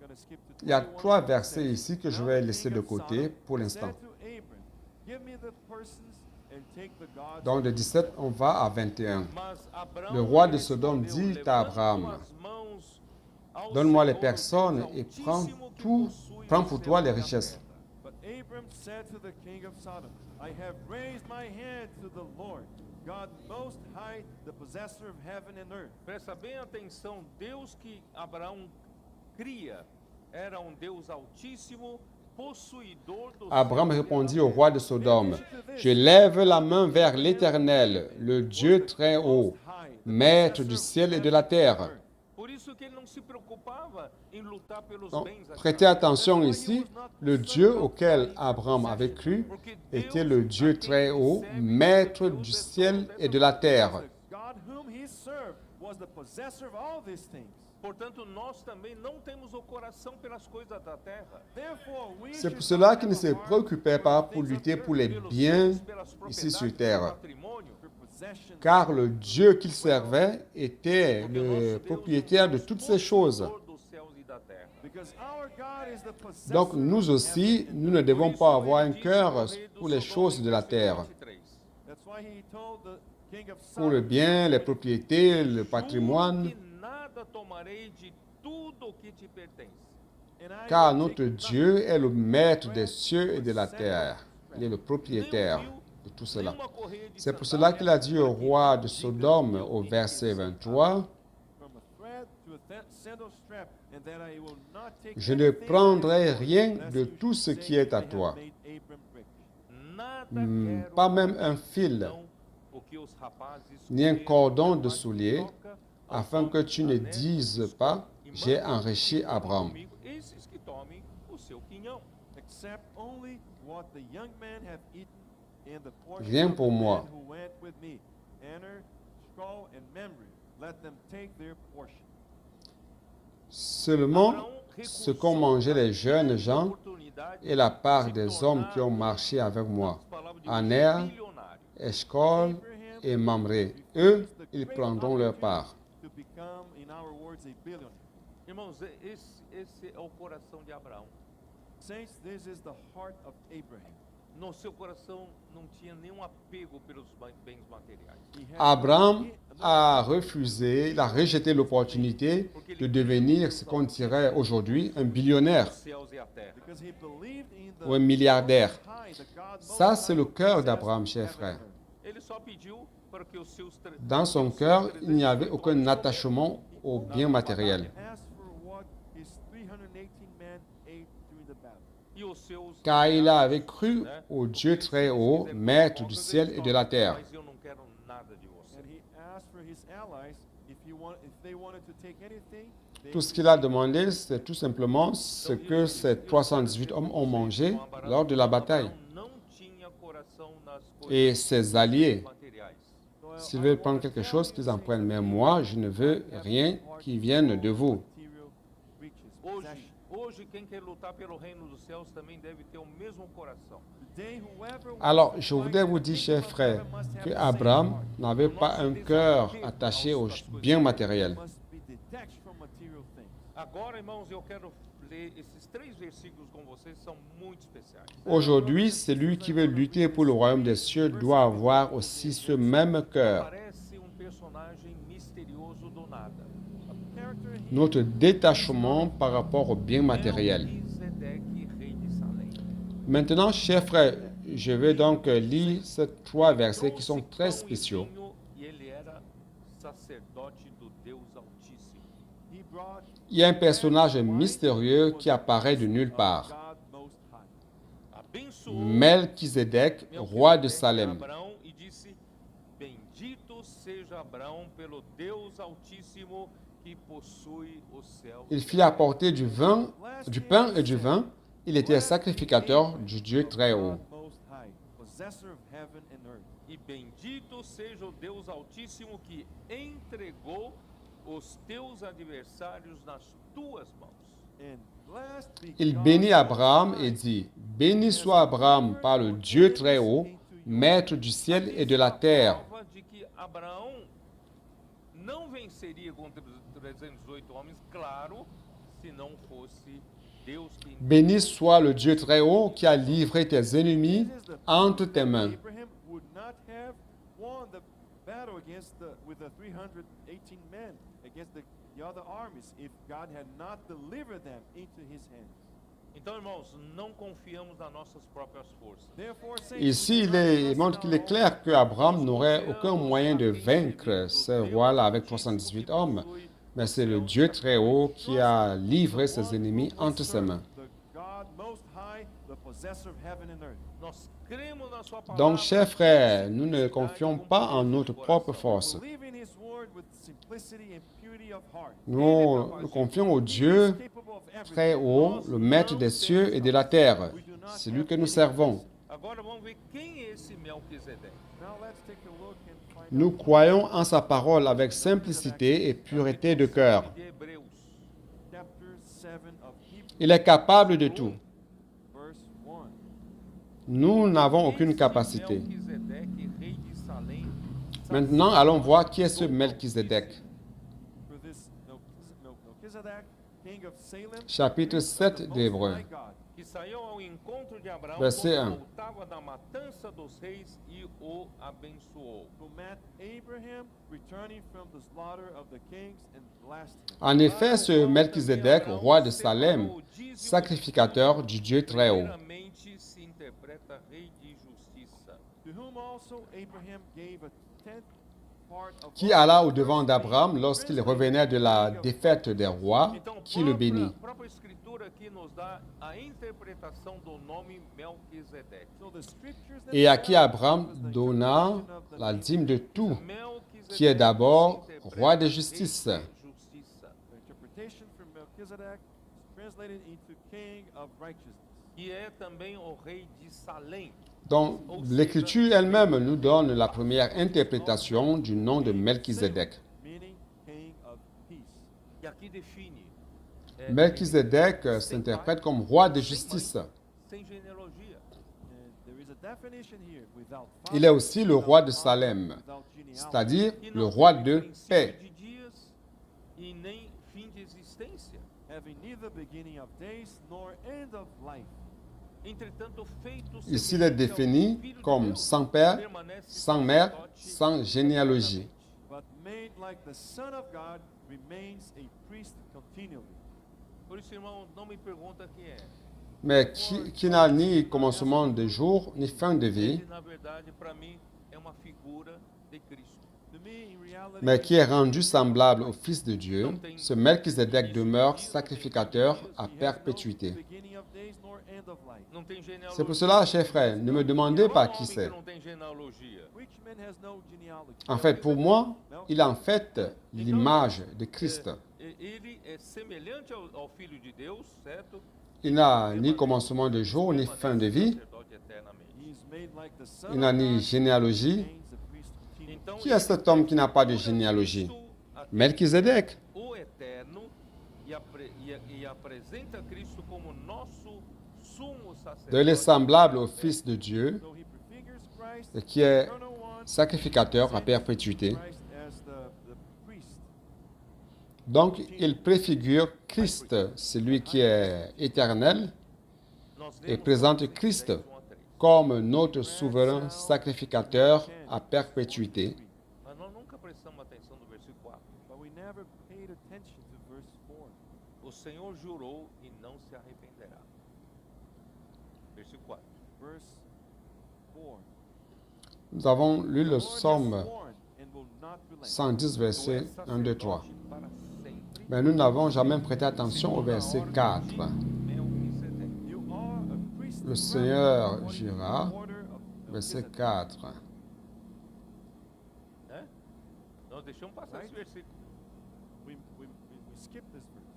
gonna skip to Il y a 21. trois versets ici que je Now vais the laisser king de of côté Sodom pour l'instant. said to Abram, give me the persons and take the gods. Donc de 17, on va à 21. Mas Abraão Le roi de lhe Sodome respondeu, dit à Abraham, levanta as mãos ao donne-moi les Senhor, personnes Deus et prends Altíssimo, que tout, possui prends o pour céu toi e les a richesses. terra. But Abram said to the king of Sodom, I have raised my hand to the Lord, God most high, the possessor of heaven and earth. Presta bem atenção, Deus que Abraão cria era um Deus altíssimo, possuidor do Abraham céu e da répondit au terra. roi de Sodome, je lève la main vers l'Éternel, le Dieu très haut, maître du ciel et de la terre. Por isso que ele não se preocupava em lutar pelos Donc, bens. prêtez attention ici, le Dieu auquel Abraham avait cru était le Dieu très haut, maître du ciel et de la terre. The God whom he served was the possessor of all these things. Portanto, nós também não temos o coração pelas coisas da terra. Therefore, we C'est should pour cela not qu'il ne have se a heart préoccupait pas for pour things of lutter the pour earth, les Pelos biens bens, pelas ici sur propriedades, terre. pelo patrimônio. for possessions. Car le Dieu qu'il servait était Porque le nosso Deus é o propriétaire de Deus toutes ces choses. possuidor dos céus e da terra. Because our God is the possessor Donc nous of aussi, heaven and nous ne earth. devons Por pas isso avoir ele un disse cœur ao rei do pour les Sodoma, choses em de la versículo terre, 23, That's why he told the king of pour le Sodom, bien, les verse 20, propriétés, le juro patrimoine, que nada tomarei de tudo o que te pertence. and I car will notre take Dieu est le maître des bread cieux et or de la sandal terre. Il est le Nem um propriétaire fio, de tout nem cela. uma correia de C'est pour cela qu'il a sandália, dit au para que roi não de digas Sodome eu au verset enriqueci. 23, from a thread to a sandal strap, and that I will not take je ne anything that prendrai is yours, rien lest de you tout should ce say, qui est à I have toi. made Abram rich. Nada quero, Pas même un fil, senão o que os rapazes ni un comeram cordon na de parte soulier, toca aos afin que homens tu ne anéis dises dos pas, corpos, e j'ai manda enrichi que comam Abraham. comigo esses que tomem o seu quinhão. Except only what the young men have eaten, and the portion Viens of the pour moi. men who went with me. Aner, Shkol, and Memri, let them take their portion. Seulement Abraão ce recusou qu'ont mangé a les jeunes grande gens oportunidade et la de part se des hommes qui ont tornar marché avec moi, nas palavras de hoje, Aner, bilionário. Eshcol Abraham et Mamré. refused Eux, the ils great prendront leur opportunity part. to become, in our words, a billionaire. Irmãos, esse é o coração de Abraão. Saints, this is the heart of Abraham. No seu coração não tinha nenhum apego pelos bens materiais. He had Abraham no a refusé, il a rejeté l'opportunité de devenir ce qu'on dirait aujourd'hui un billionnaire Os céus e a terra. because he believed in the ou un milliardaire. Most High, the God Most Ça, High c'est le who cœur possessed d'Abraham, chers heaven and frères. earth. Ele só pediu para que os seus Dans son cœur, il n'y avait aucun attachement aux biens matériels, He asked for what his 318 men ate during the battle. e os seus car il aliados, avait cru né? au Dieu très Eles haut, quiserem maître tomar du posse, ciel eles et de la tomam, terre. mas eu não quero nada de você. And he asked for his allies if they wanted to take anything. Tout ce qu'il a demandé, c'est tout simplement ce que ces 318 hommes ont mangé lors de la bataille. Abraão não tinha coração nas coisas Et ses alliés, materiais. s'ils veulent prendre quelque chose, qu'ils en prennent. Mais moi, je ne veux rien qui vienne de vous. Hoje, quem quer lutar pelo reino dos céus também deve ter o mesmo coração. Alors, je voudrais vous dire, chers frères, que Abraham n'avait pas un cœur attaché aux biens matériels. Agora, irmãos, eu quero ler esses 3 versículos com vocês, são muito especiais. Aujourd'hui, celui qui veut lutter pour le royaume des cieux doit avoir aussi ce même cœur. Parece personagem misterioso do nada. Notre détachement par rapport aux biens matériels. Melquisedeque, rei de Salém. Maintenant, chers frères, je vais donc lire ces 3 versets qui sont très spéciaux. E ele era sacerdote do Deus Altíssimo. Il y a un personnage mystérieux qui apparaît de nulle part. Abençoou Melchizedek, roi de Salem. Abraão e disse: Bendito seja Abraão pelo Deus Altíssimo que possui os céus. Il fit apporter du pain et du vin. Il était sacrificateur du Dieu très haut. E bendito seja o Deus Altíssimo que entregou os teus adversários nas tuas mãos. Il bénit Abraham et dit, béni soit Abraham par le Dieu très haut, maître du ciel et de la terre. Prova de que Abraão não venceria contra os 318 homens, claro, se não fosse Deus que Béni soit le Dieu très haut qui a livré tes ennemis entre tes mains. Abraham would not have won the battle with the 318 men against the other armies if God had not delivered them into his hands. Então, irmãos, não confiamos nas nossas próprias forças. Therefore, saints, Ici, we il do not trust montre in qu'il our est clair qu'Abraham n'aurait aucun moyen de vaincre ce roi-là avec 318 hommes. Mais c'est le Dieu très haut qui a livré ses ennemis entre ses mains. Nós cremos na sua palavra. Donc, chers frères, nous ne confions pas en notre propre force. Nous confions au Dieu très haut, le maître des cieux et de la terre. C'est lui que nous servons. Agora vamos ver quem é esse Melquisedeque. Nous croyons en sa parole avec simplicité et pureté de cœur. De Hebreus. Il est capable de tout. Nous n'avons aucune capacité. Melquisedeque, rei de Salém, Maintenant, allons voir qui est ce Melchizedek. king of Salem, chapitre priest of 7 the d'Hébreux, Most High God. que saiu ao encontro de Abraão Verset quando 1. voltava da matança dos reis e o abençoou. Who met Abraham returning from the slaughter of the kings and blessed him. En effet, ce Melchizedek, roi de Salem, sacrificateur du Dieu très haut, Primeiramente se interpreta rei de justiça. To whom also Abraham gave a tenth part of qui all alla his au-devant first d'Abraham gain, lorsqu'il translated revenait de la king of défaite des rois, Então, qui le bénit. a própria escritura aqui nos dá a interpretação do nome Melquisedeque. So the scriptures Et à qui themselves Abraham was the donna interpretation of the la name. dîme de tout, Melquisedeque qui est d'abord s'interpreta roi de rei justice. de justiça, The interpretation from Melchizedek is translated into king of righteousness. que é também o rei de Salém. Donc, l'Écriture elle-même nous donne la première interprétation du nom de Melchizedek. Meaning king of peace. E aqui define Melchizedek s'interprète comme roi de justice. sem genealogia. And there is a definition here without Il est father, aussi le without roi de mother, Salem, without genealogy. c'est-à-dire Que le não roi teve de princípio paix. de dias e nem fim de existência. Having neither beginning of days nor end of life. Entretanto, feito Ici, il est défini comme sans père, sans mère, sans généalogie. But made like the Son of God, remains a priest continually. Por isso, irmão, não me pergunta quem é. Mais qui n'a ni commencement de jour, ni fin de vie, Ele, na verdade, para mim, é uma figura de Cristo. To me, in reality, mais qui est rendu semblable au Fils de Dieu, ce Melchizedek demeure sacrificateur à perpétuité. beginning of days nor end of life. Não tem genealogia. C'est pour cela, chers frères, ne me demandez Qual pas homem qui que c'est. não tem genealogia? Which man has no genealogy? En fait, pour moi, il est en fait l'image de Christ. Ele é semelhante ao Filho de Deus, certo? Il n'a ni commencement de jour, ni fin de vie. Sacerdote eternamente. He is made like the Son Il n'a of ni God, généalogie. remains a priest continually. Então, Qui est cet homme qui n'a pas de généalogie? Cristo, Melchizedek. o eterno, e apresenta Cristo como nosso sumo Donc, il est sacerdote. semblable au Fils de Dieu, So he prefigures Christ, et qui est eternal one, sacrificateur à perpétuité. Christ as the priest. Donc, il préfigure Christ, celui qui est éternel, Nós et lemos présente Colossenses Christ 10, 1 à 13. comme notre souverain sacrificateur à perpétuité. Mas nós nunca prestamos atenção no versículo 4. But we never paid attention to verse 4. O Senhor jurou e não se arrependerá. Versículo 4. Verse 4. Nous avons lu le The Lord has psaume sworn and will not relent. 110, Tu verset és 1, 2, 3. sacerdote para sempre. Mais nous n'avons jamais prêté attention au Segundo a verset ordem 4. de Melquisedeque. You are a priest Le forever Seigneur according to the jura, order of verset Melchizedek. 4. Né? Nós deixamos passar esse versículo. We skip this verse.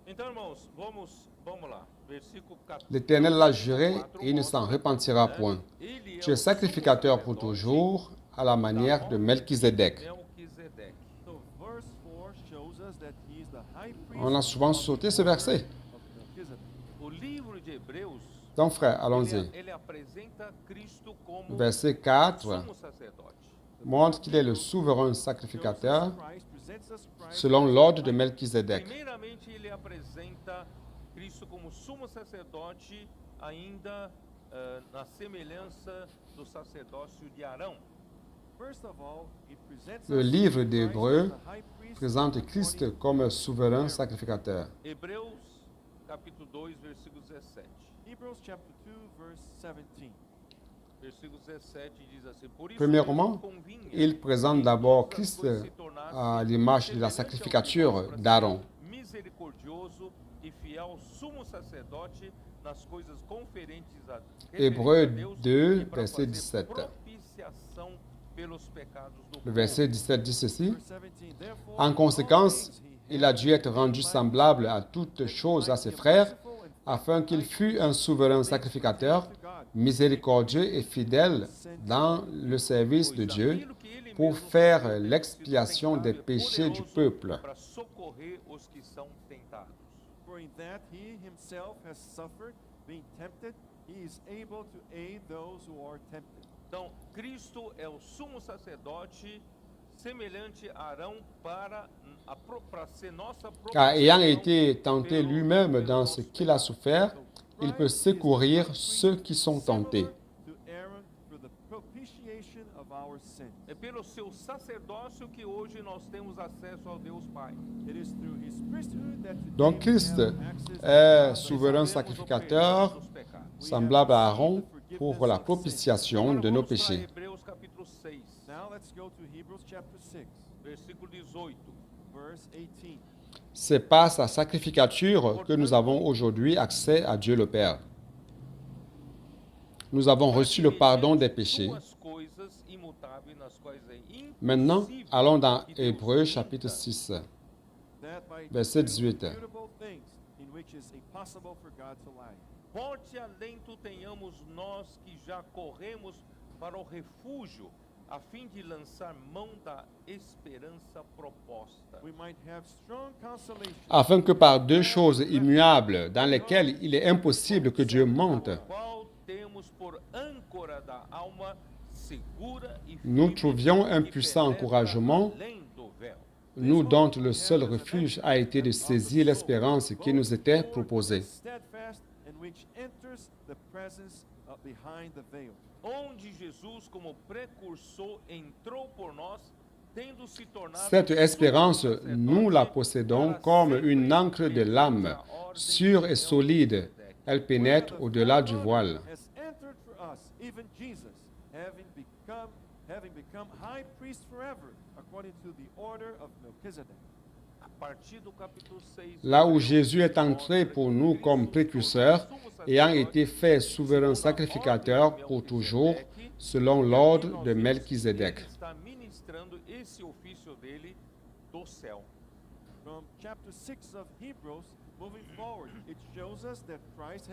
Então, irmãos, vamos lá. Versículo 14. L'Éternel l'a juré et il ne s'en repentira point. Ele é Tu es o sacrificateur sumo pour sacerdote toujours à la manière de Melchizedek. Melquisedeque. So verse 4 shows us that he is the high priest On a souvent sauté ce verset. of Melchizedek. O livro de Hebreus, Donc, frère, allons-y. ele apresenta Cristo como Verset 4 sumo sacerdote. montre qu'il est le souverain sacrificateur Shows us Christ, presents us Christ selon l'ordre de Melchizedek. Primeiramente, ele apresenta Cristo como sumo sacerdote, ainda na semelhança do sacerdócio de Arão. First of all, it presents Le us livre Christ d'Hébreux as the high priest présente according Christ comme souverain sacrificateur. Hebreus, capítulo 2, versículo 17. Hebrews chapter 2 verse 17. Versículo 17 diz assim: Por isso Premièrement, lhes convinha il présente que d'abord todas as Christ coisas se tornassem à l'image de la semelhantes ao sacrificature Filho, para ser d'Aaron. misericordioso e fiel sumo sacerdote nas coisas conferentes a Hébreux referentes a Deus 2, e para verset fazer 17. propiciação pelos pecados do Le povo. verset 17 dit ceci. Verse 17. Therefore, En in all conséquence, things il a dû être rendu semblable à toutes choses à ses frères, afin qu'il fût un souverain sacrificateur, miséricordieux et fidèle dans le service de Dieu, Aquilo que ele pour mesmo faire sofreu, l'expiation des tentado, péchés du poderoso peuple. para socorrer os que são tentados. For in that he himself has suffered, being tempted, he is able to aid those who are tempted. Então, Cristo é o sumo sacerdote semelhante a Arão para ser nossa Car propiciação ayant été tenté pelo- lui-même dans pelos ce qu'il a souffert, il peut secourir ceux qui sont tentés. to Aaron for the propitiation of our sins. É pelo seu sacerdócio que hoje nós temos acesso ao Deus Pai. It is through his priesthood that today Donc we Christ have access to est God. souverain Recebemos o sacrificateur, perdão dos pecados. semblable à Aaron, pour la propitiation Agora de nos vamos para péchés. Hebreus capítulo 6, Now let's go to Hebrews chapter 6, versículo 18. verse 18. C'est par sa sacrificature que nous avons aujourd'hui accès à Dieu le Père. Nous avons reçu le pardon des péchés. Duas coisas imutáveis nas quais é Maintenant, impossível allons dans que Deus Hébreux minta. chapitre 6. That by Verset two 18. immutable things in which is impossible for God to lie. Forte alento tenhamos nós que já corremos para o refúgio, a fim de lançar mão da esperança proposta. We might have strong consolation, Afin que par deux choses immuables, dans lesquelles il est impossible que Dieu mente, Qual temos por âncora da alma segura e nous firme, trouvions un que puissant penetra encouragement, além do véu. nous dont le seul refuge a été de saisir l'espérance qui nous était proposée. steadfast, and which enters the presence behind the veil. Onde Jesus, como precursor, entrou por nós, tendo se tornado Cette espérance, sumo nous la sacerdote possédons para comme sempre une encre de l'âme, perante a ordem sûre et de solide. Melquisedeque. Elle pénètre au-delà du voile. Has entered for us, even Jesus, having become high priest forever, according to the order of Melchizedek. A partir do capítulo 6, Là où Jésus est entré pour nous comme précurseur, ayant été fait souverain sacrificateur pour toujours, selon l'ordre de Melchisédek. Ele está ministrando esse ofício dele do céu. From chapter 6 of Hebrews, moving forward, it shows us that Christ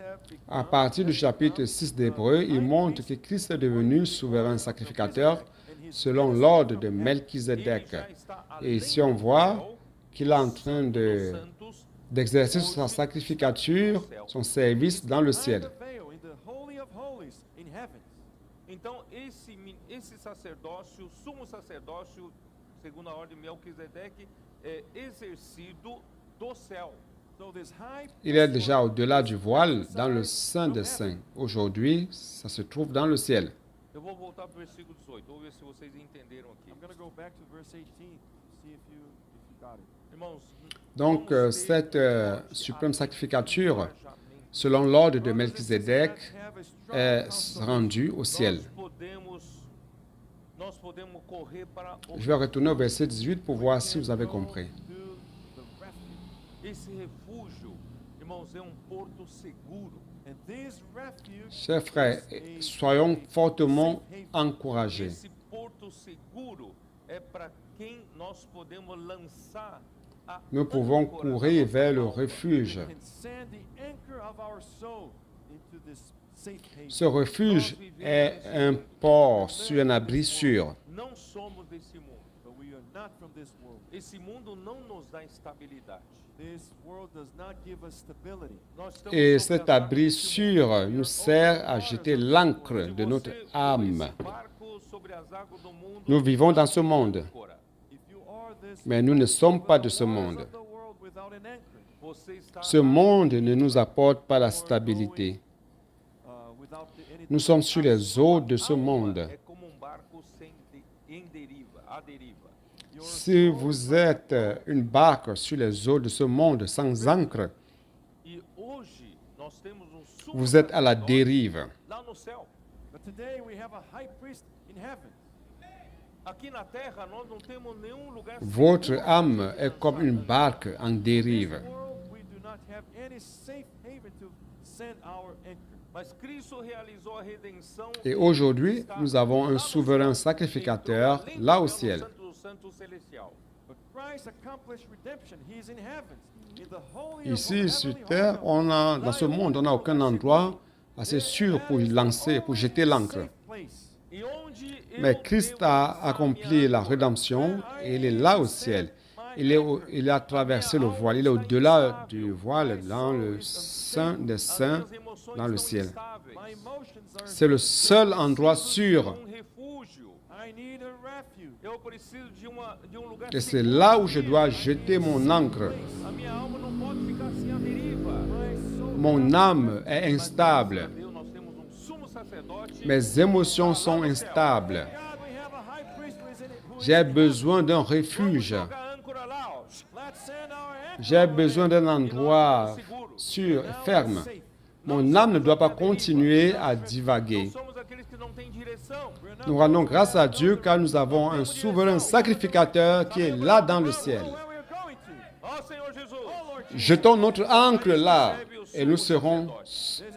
À partir du chapitre 6 d'Hébreux, il montre que Christ est devenu souverain sacrificateur selon l'ordre de Melchisédek. Ele já está Et além ici, on do voit véu, qu'il est en train dos santos, d'exercer sa sacrificature, son service dans le behind ciel. the veil in the Holy of Holies in heaven. Então, esse sacerdócio, sumo sacerdócio, segundo a ordem de Melquisedeque, é exercido do céu. So this high Il est déjà au-delà du voile, dans le Saint des Saints. Aujourd'hui, ça se trouve dans le ciel. Eu vou voltar para o versículo 18, vou ver se vocês entenderam aqui. I'm going to go back to verse 18 to see if you got it. Irmãos, Donc, vamos ter cette suprême sacrificature, largamente. selon l'ordre de Brothers and Melchisédek, sisters, let's have a strong est consolation. rendue au ciel. Nós podemos correr para o Je vais retourner au verset 18 pour voir si vous avez compris. To the refuge. esse refúgio, irmãos, é porto seguro. And this refuge Chers frères, is a soyons fortement safe haven. encouragés. Esse porto seguro é para quem nós podemos lançar a Nous pouvons âncora da courir nossa vers le alma. refuge. We can send the anchor of our soul into this safe haven. Ce refuge est un port sur un abri sûr. Não somos desse mundo. But we are not from this world. Esse mundo não nos dá estabilidade. This world does not give us stability. Nós estamos Et sobre cet as abri águas desse mundo. sûr nous sert à jeter l'ancre Se de notre você âme. esse barco sobre as águas do mundo, Nous vivons dans ce monde, âncora. If you are this mais nous ne sommes pas de over the ce waters monde. of the world without an anchor, Você está Ce monde ne nous apporte pas la stabilité. without any Nous sommes sur les eaux de ce monde. é como barco em deriva, à deriva. Si vous êtes une barque sur les eaux de ce monde sans ancre, E hoje nós temos sumo vous êtes à la sacerdote dérive. lá no céu. But today we have a high priest in heaven. Aqui na terra nós não temos nenhum lugar Votre seguro âme para se est comme une lançar. barque en In dérive. this world we do not have any safe haven to send our anchor. Mas Cristo realizou a redenção. Et aujourd'hui, nous avons un souverain sacrificateur là au ciel. Santo celestial. But Christ accomplished redemption. He is in heaven, in the holy of Ici, sur heavenly terre, holy. dans ce monde, on n'a aucun endroit assez sûr pour lancer, pour jeter l'ancre. Safe place. E onde Mais eu Christ devo a lançar accompli minha la âncora? rédemption et il est là au ciel. Il a traversé le voile, il est au-delà du voile, dans le Saint des Saints, As minhas emoções dans le são ciel. instáveis. My emotions are C'est le seul endroit sûr. Um refúgio. I need a refuge. Eu preciso de um lugar Et c'est seguro. là où je dois jeter mon ancre. A minha alma não pode ficar assim à deriva. My soul Mon âme est Graças a instable. Deus, nós temos sumo sacerdote. Mes émotions sont instables. God, we have a high priest who is in it. Who is J'ai in besoin d'un Vamos refuge. jogar âncora lá, ó. Let's send our anchor J'ai over besoin there. d'un endroit sûr et Now ferme. we're safe. Mon âme ne doit pas continuer à divaguer. Não somos aqueles que não têm direção. We're not Nous rendons grâce à Dieu car nous avons un souverain sacrificateur qui est là dans le ciel. where we're going to. Ó Senhor Jesus, Oh Lord Jesus, Jetons notre ancre là et nous serons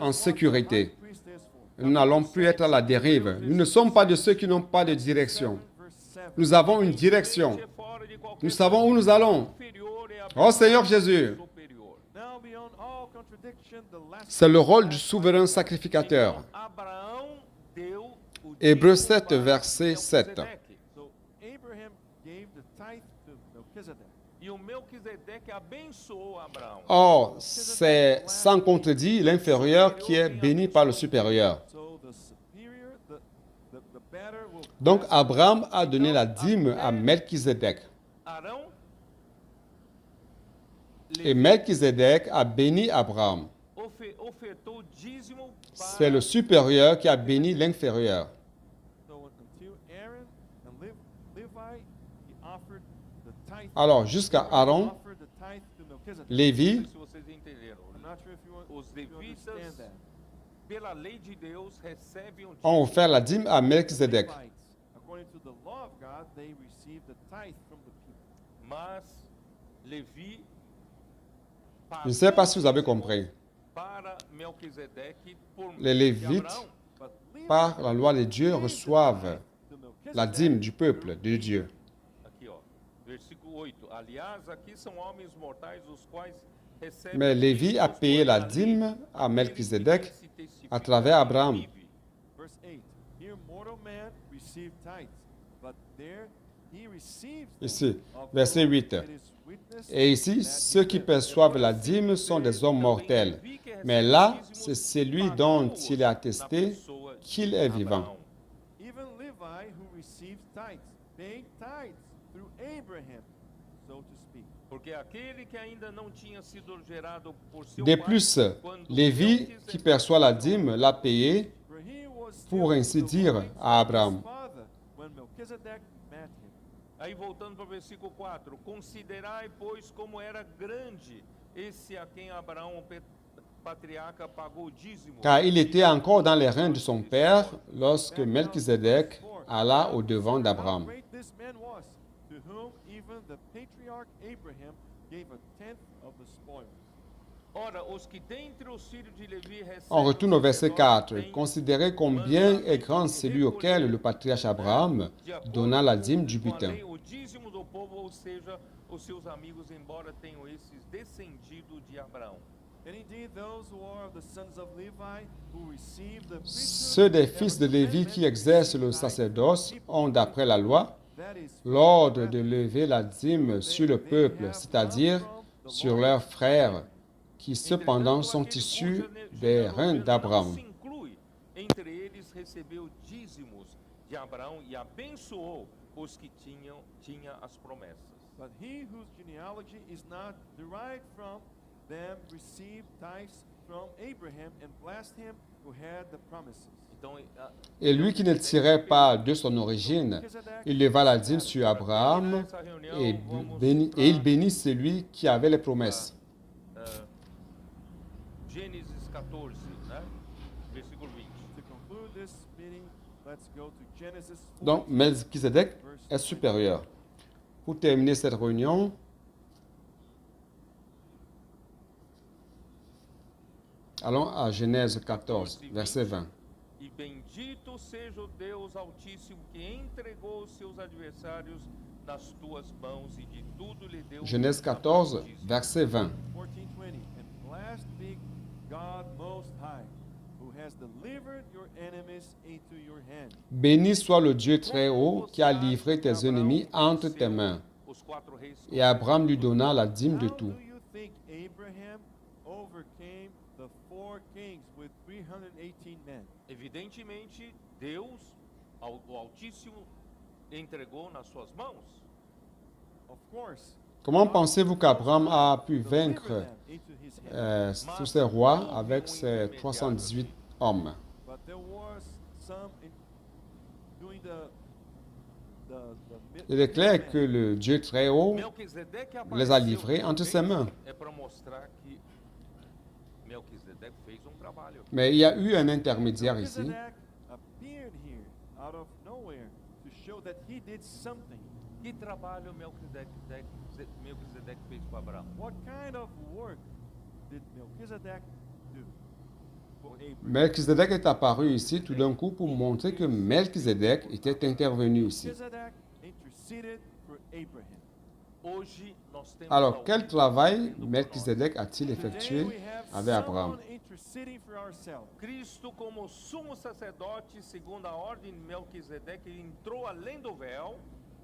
en sécurité. priest is for. Nous n'allons plus être à la dérive. Nous ne sommes pas de ceux qui n'ont pas de direction. Verse 7. Nous avons une direction. é fora de qualquer Nous savons où nous allons. inferior e Oh Seigneur Jésus, superior. Now beyond all contradiction, the last c'est le rôle du souverain sacrificateur. Abraão deu o Hébreux dízimo 7, para verset 7. Melquisedeque. So Abraham gave the tithe to Melchizedek. E o Melquisedeque abençoou Abraão. Or, c'est sans contredit l'inférieur qui est béni par le supérieur. So the superior, the better will Donc bless Abraham a donné la dîme à Melchizedek. Arão Et Melchizedek a béni Abraham. ofertou o dízimo C'est le supérieur qui a béni l'inférieur. So until Aaron and Levi, he offered the tithe. Alors, jusqu'à Aaron, Offered the tithe to Melchizedek. Lévi, Não sei se vocês entenderam. I'm not sure if you, Os if you levitas, understand that. pela lei de Deus, recebem o ont dízimo. offert la dîme à Melchizedek. Levites, according to the law of God, they received the tithe from the people. Mas Levi Je ne sais pas si vous avez compris. para Melquisedeque por Les Lévites, Abraão. But Levi par la loi de Dieu, gave the reçoivent tithe to Melchizedek. la dîme du peuple de Dieu. Aqui, ó, versículo 8. Aliás, aqui são homens mortais os quais recebem Mais Lévi a dízimos, payé la porém, ali, dîme à Melchizedek aqueles que testificam à travers Abraham. vive. Verse 8. Here mortal man received tithes, but there he received them Ici, of verset whom 8. it is witnessed Et ici, that ceux qui he perçoivent la dîme sont des hommes mortels. Mais là, c'est celui dont il est attesté qu'il est vivant. even Levi who received tithes, paid tithes through Abraham, so to speak. Porque aquele que ainda não tinha sido gerado por seu De pai, plus, quando Lévi, Melquisedeque qui perçoit la dîme, l'a payé For he was pour still ainsi the dire loins à of his Abraham. father when Melchizedek met him. Aí voltando para o versículo 4, considerai, pois, como era grande esse a quem Abraão, o patriarca, pagou o dízimo. Car il était encore dans les reins de son père lorsque Melchizedek alla au-devant How d'Abraham. great this man was, to whom even the patriarch Abraham gave a tenth of the spoil. Ora, os que dentre os filhos de Levi recebem On retourne au verset 4. têm Considérez combien est grand celui auquel le patriarche Abraham de acordo donna la dîme du com a butin. lei, o dízimo do povo, ou seja, os seus amigos, embora tenham esses descendido de Abraão. And indeed, those who are of the sons of Levi, who received the Ceux des priesthood, fils de have Lévi qui exercent le sacerdoce ont, d'après la loi, that is, l'ordre de lever la dîme sur le peuple, c'est-à-dire sur leurs frères, qui cependant sont issus des reins d'Abraham. Não se inclui entre eles recebeu dízimos de Abraão e abençoou os que tinha as promessas. but he whose genealogy is not derived from them received tithes from Abraham and blessed him who had the promises. Então, Et lui qui ne tirait pas de son origine, il leva la dîme sur Abraham et il bénit celui qui avait les promesses. Gênesis 14, né? Versículo 20. To conclude this meeting, let's go to Genesis 4. Donc Melchizedek est supérieur. Pour terminer cette réunion, allons à Genèse 14, verset 20. E bendito seja o Deus Altíssimo que entregou os seus adversários nas tuas mãos e de tudo lhe deu. Genèse 14, verset 20. 14:20. And blessed be God Most High, who has delivered your enemies into your hand. Béni soit le Dieu très haut qui a livré tes ennemis entre tes mains. Os quatro reis. Et Abraham lui donna la dîme de How tout. do you think Abraham overcame the four kings with 318 men? Evidentemente, Deus, o Altíssimo, entregou nas suas mãos? Of course. Comment pensez-vous qu'Abraham a pu vaincre Deliver them into his hand. tous ces rois avec ses 318 hommes? But there was some doing Il est clair que le Dieu très haut Melquisedeque les a apareceu livrés entre ses também mains. é para mostrar que Melquisedeque fez trabalho. Mais il y a eu un intermédiaire ici. Melchizedek appeared here out of nowhere to show that he did something. Que trabalho Melquisedeque fez com Abraão? What kind of work did Melchizedek do for Abraham? Melchizedek est apparu ici tout d'un coup pour montrer que Melchizedek était intervenu ici. Melchizedek interceded for Abraham. Hoje nós temos Alors, quel alguém travail intercedendo por nós. Melchizedek a-t-il Today effectué we have avec Abraham? someone interceding for ourselves. Cristo, como sumo sacerdote, segundo a ordem de Melquisedeque, ele entrou além do véu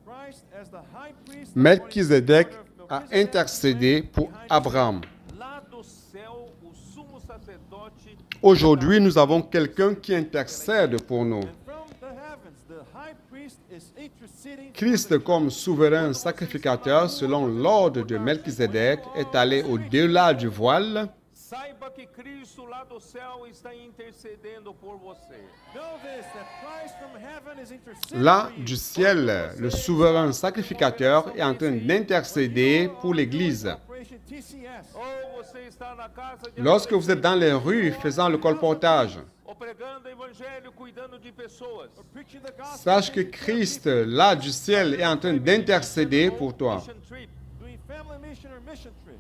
Christ as the high priest Melchizedek according to the a order of Melchizedek, intercédé went pour behind the Abraham. lá do céu, o sumo sacerdote. Aujourd'hui, nous avons quelqu'un qui intercède pour nous. And from the heavens, the high priest is interceding for Christ, the comme souverain sacrificateur selon l'ordre de Melchizedek, est allé au-delà du voile. Saiba que Cristo lá do céu está intercedendo por você. Know this, that Christ from heaven is interceding Là, for you. du ciel, le souverain sacrificateur est en train d'intercéder pour l'Église. Operation TCS. Ou você está na casa de Lorsque vous êtes dans les rues faisant le colportage, ou pregando o evangelho, cuidando de pessoas. Or preaching the gospel, sache que Christ, là du ciel, est en train d'intercéder pour toi. Mission trip. doing family mission or mission trip.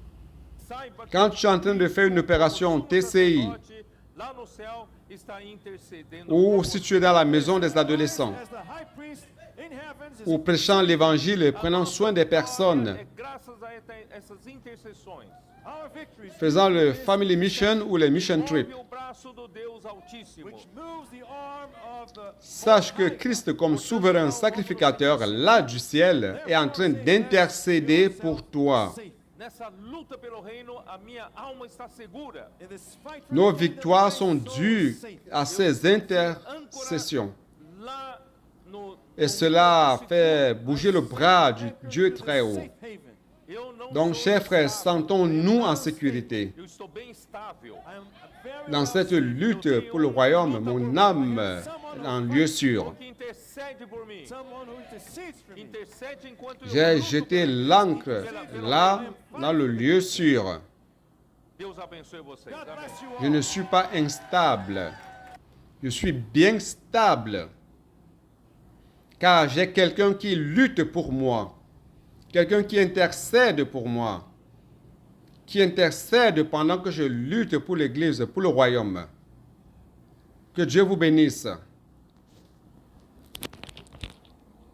Saiba que Quand tu es en train de faire une opération o TCI, sacerdote lá no céu está intercedendo ou por si você. tu es dans la maison des adolescents, As the high priest in heavens is ou prêchant l'évangile et prenant soin des personnes, É graças a essas intercessões. our victories, faisant le Family Mission ou les Mission Trip. Move o braço do Deus Altíssimo. which moves the arm of the Sache que Christ, comme souverain sacrificateur, là du ciel, est en train d'intercéder pour toi. safe. Nessa luta pelo reino, a minha alma está segura. In this fight for Nos the kingdom, victoires my sont soul dues is safe. à ces intercessions. Lá no Et cela fait bouger le bras du Dieu très haut. Safe haven. eu não Donc, sou chers frères, instável. sentons-nous en sécurité. Eu estou bem estável. I am very Dans well cette safe. lutte pour le royaume, mon âme est en lieu sûr. Que intercede por mim. Someone who intercedes for me. Intercede enquanto eu J'ai luto jeté pelo l'ancre là, dans le lieu sûr. Deus abençoe vocês. God Amém. bless you Je all. ne suis pas instable. Je suis bien stable. Car j'ai quelqu'un qui lutte pour moi. Quelqu'un qui intercède pour moi. Qui intercède pendant que je lutte pour l'Église, pour le royaume. Que Dieu vous bénisse.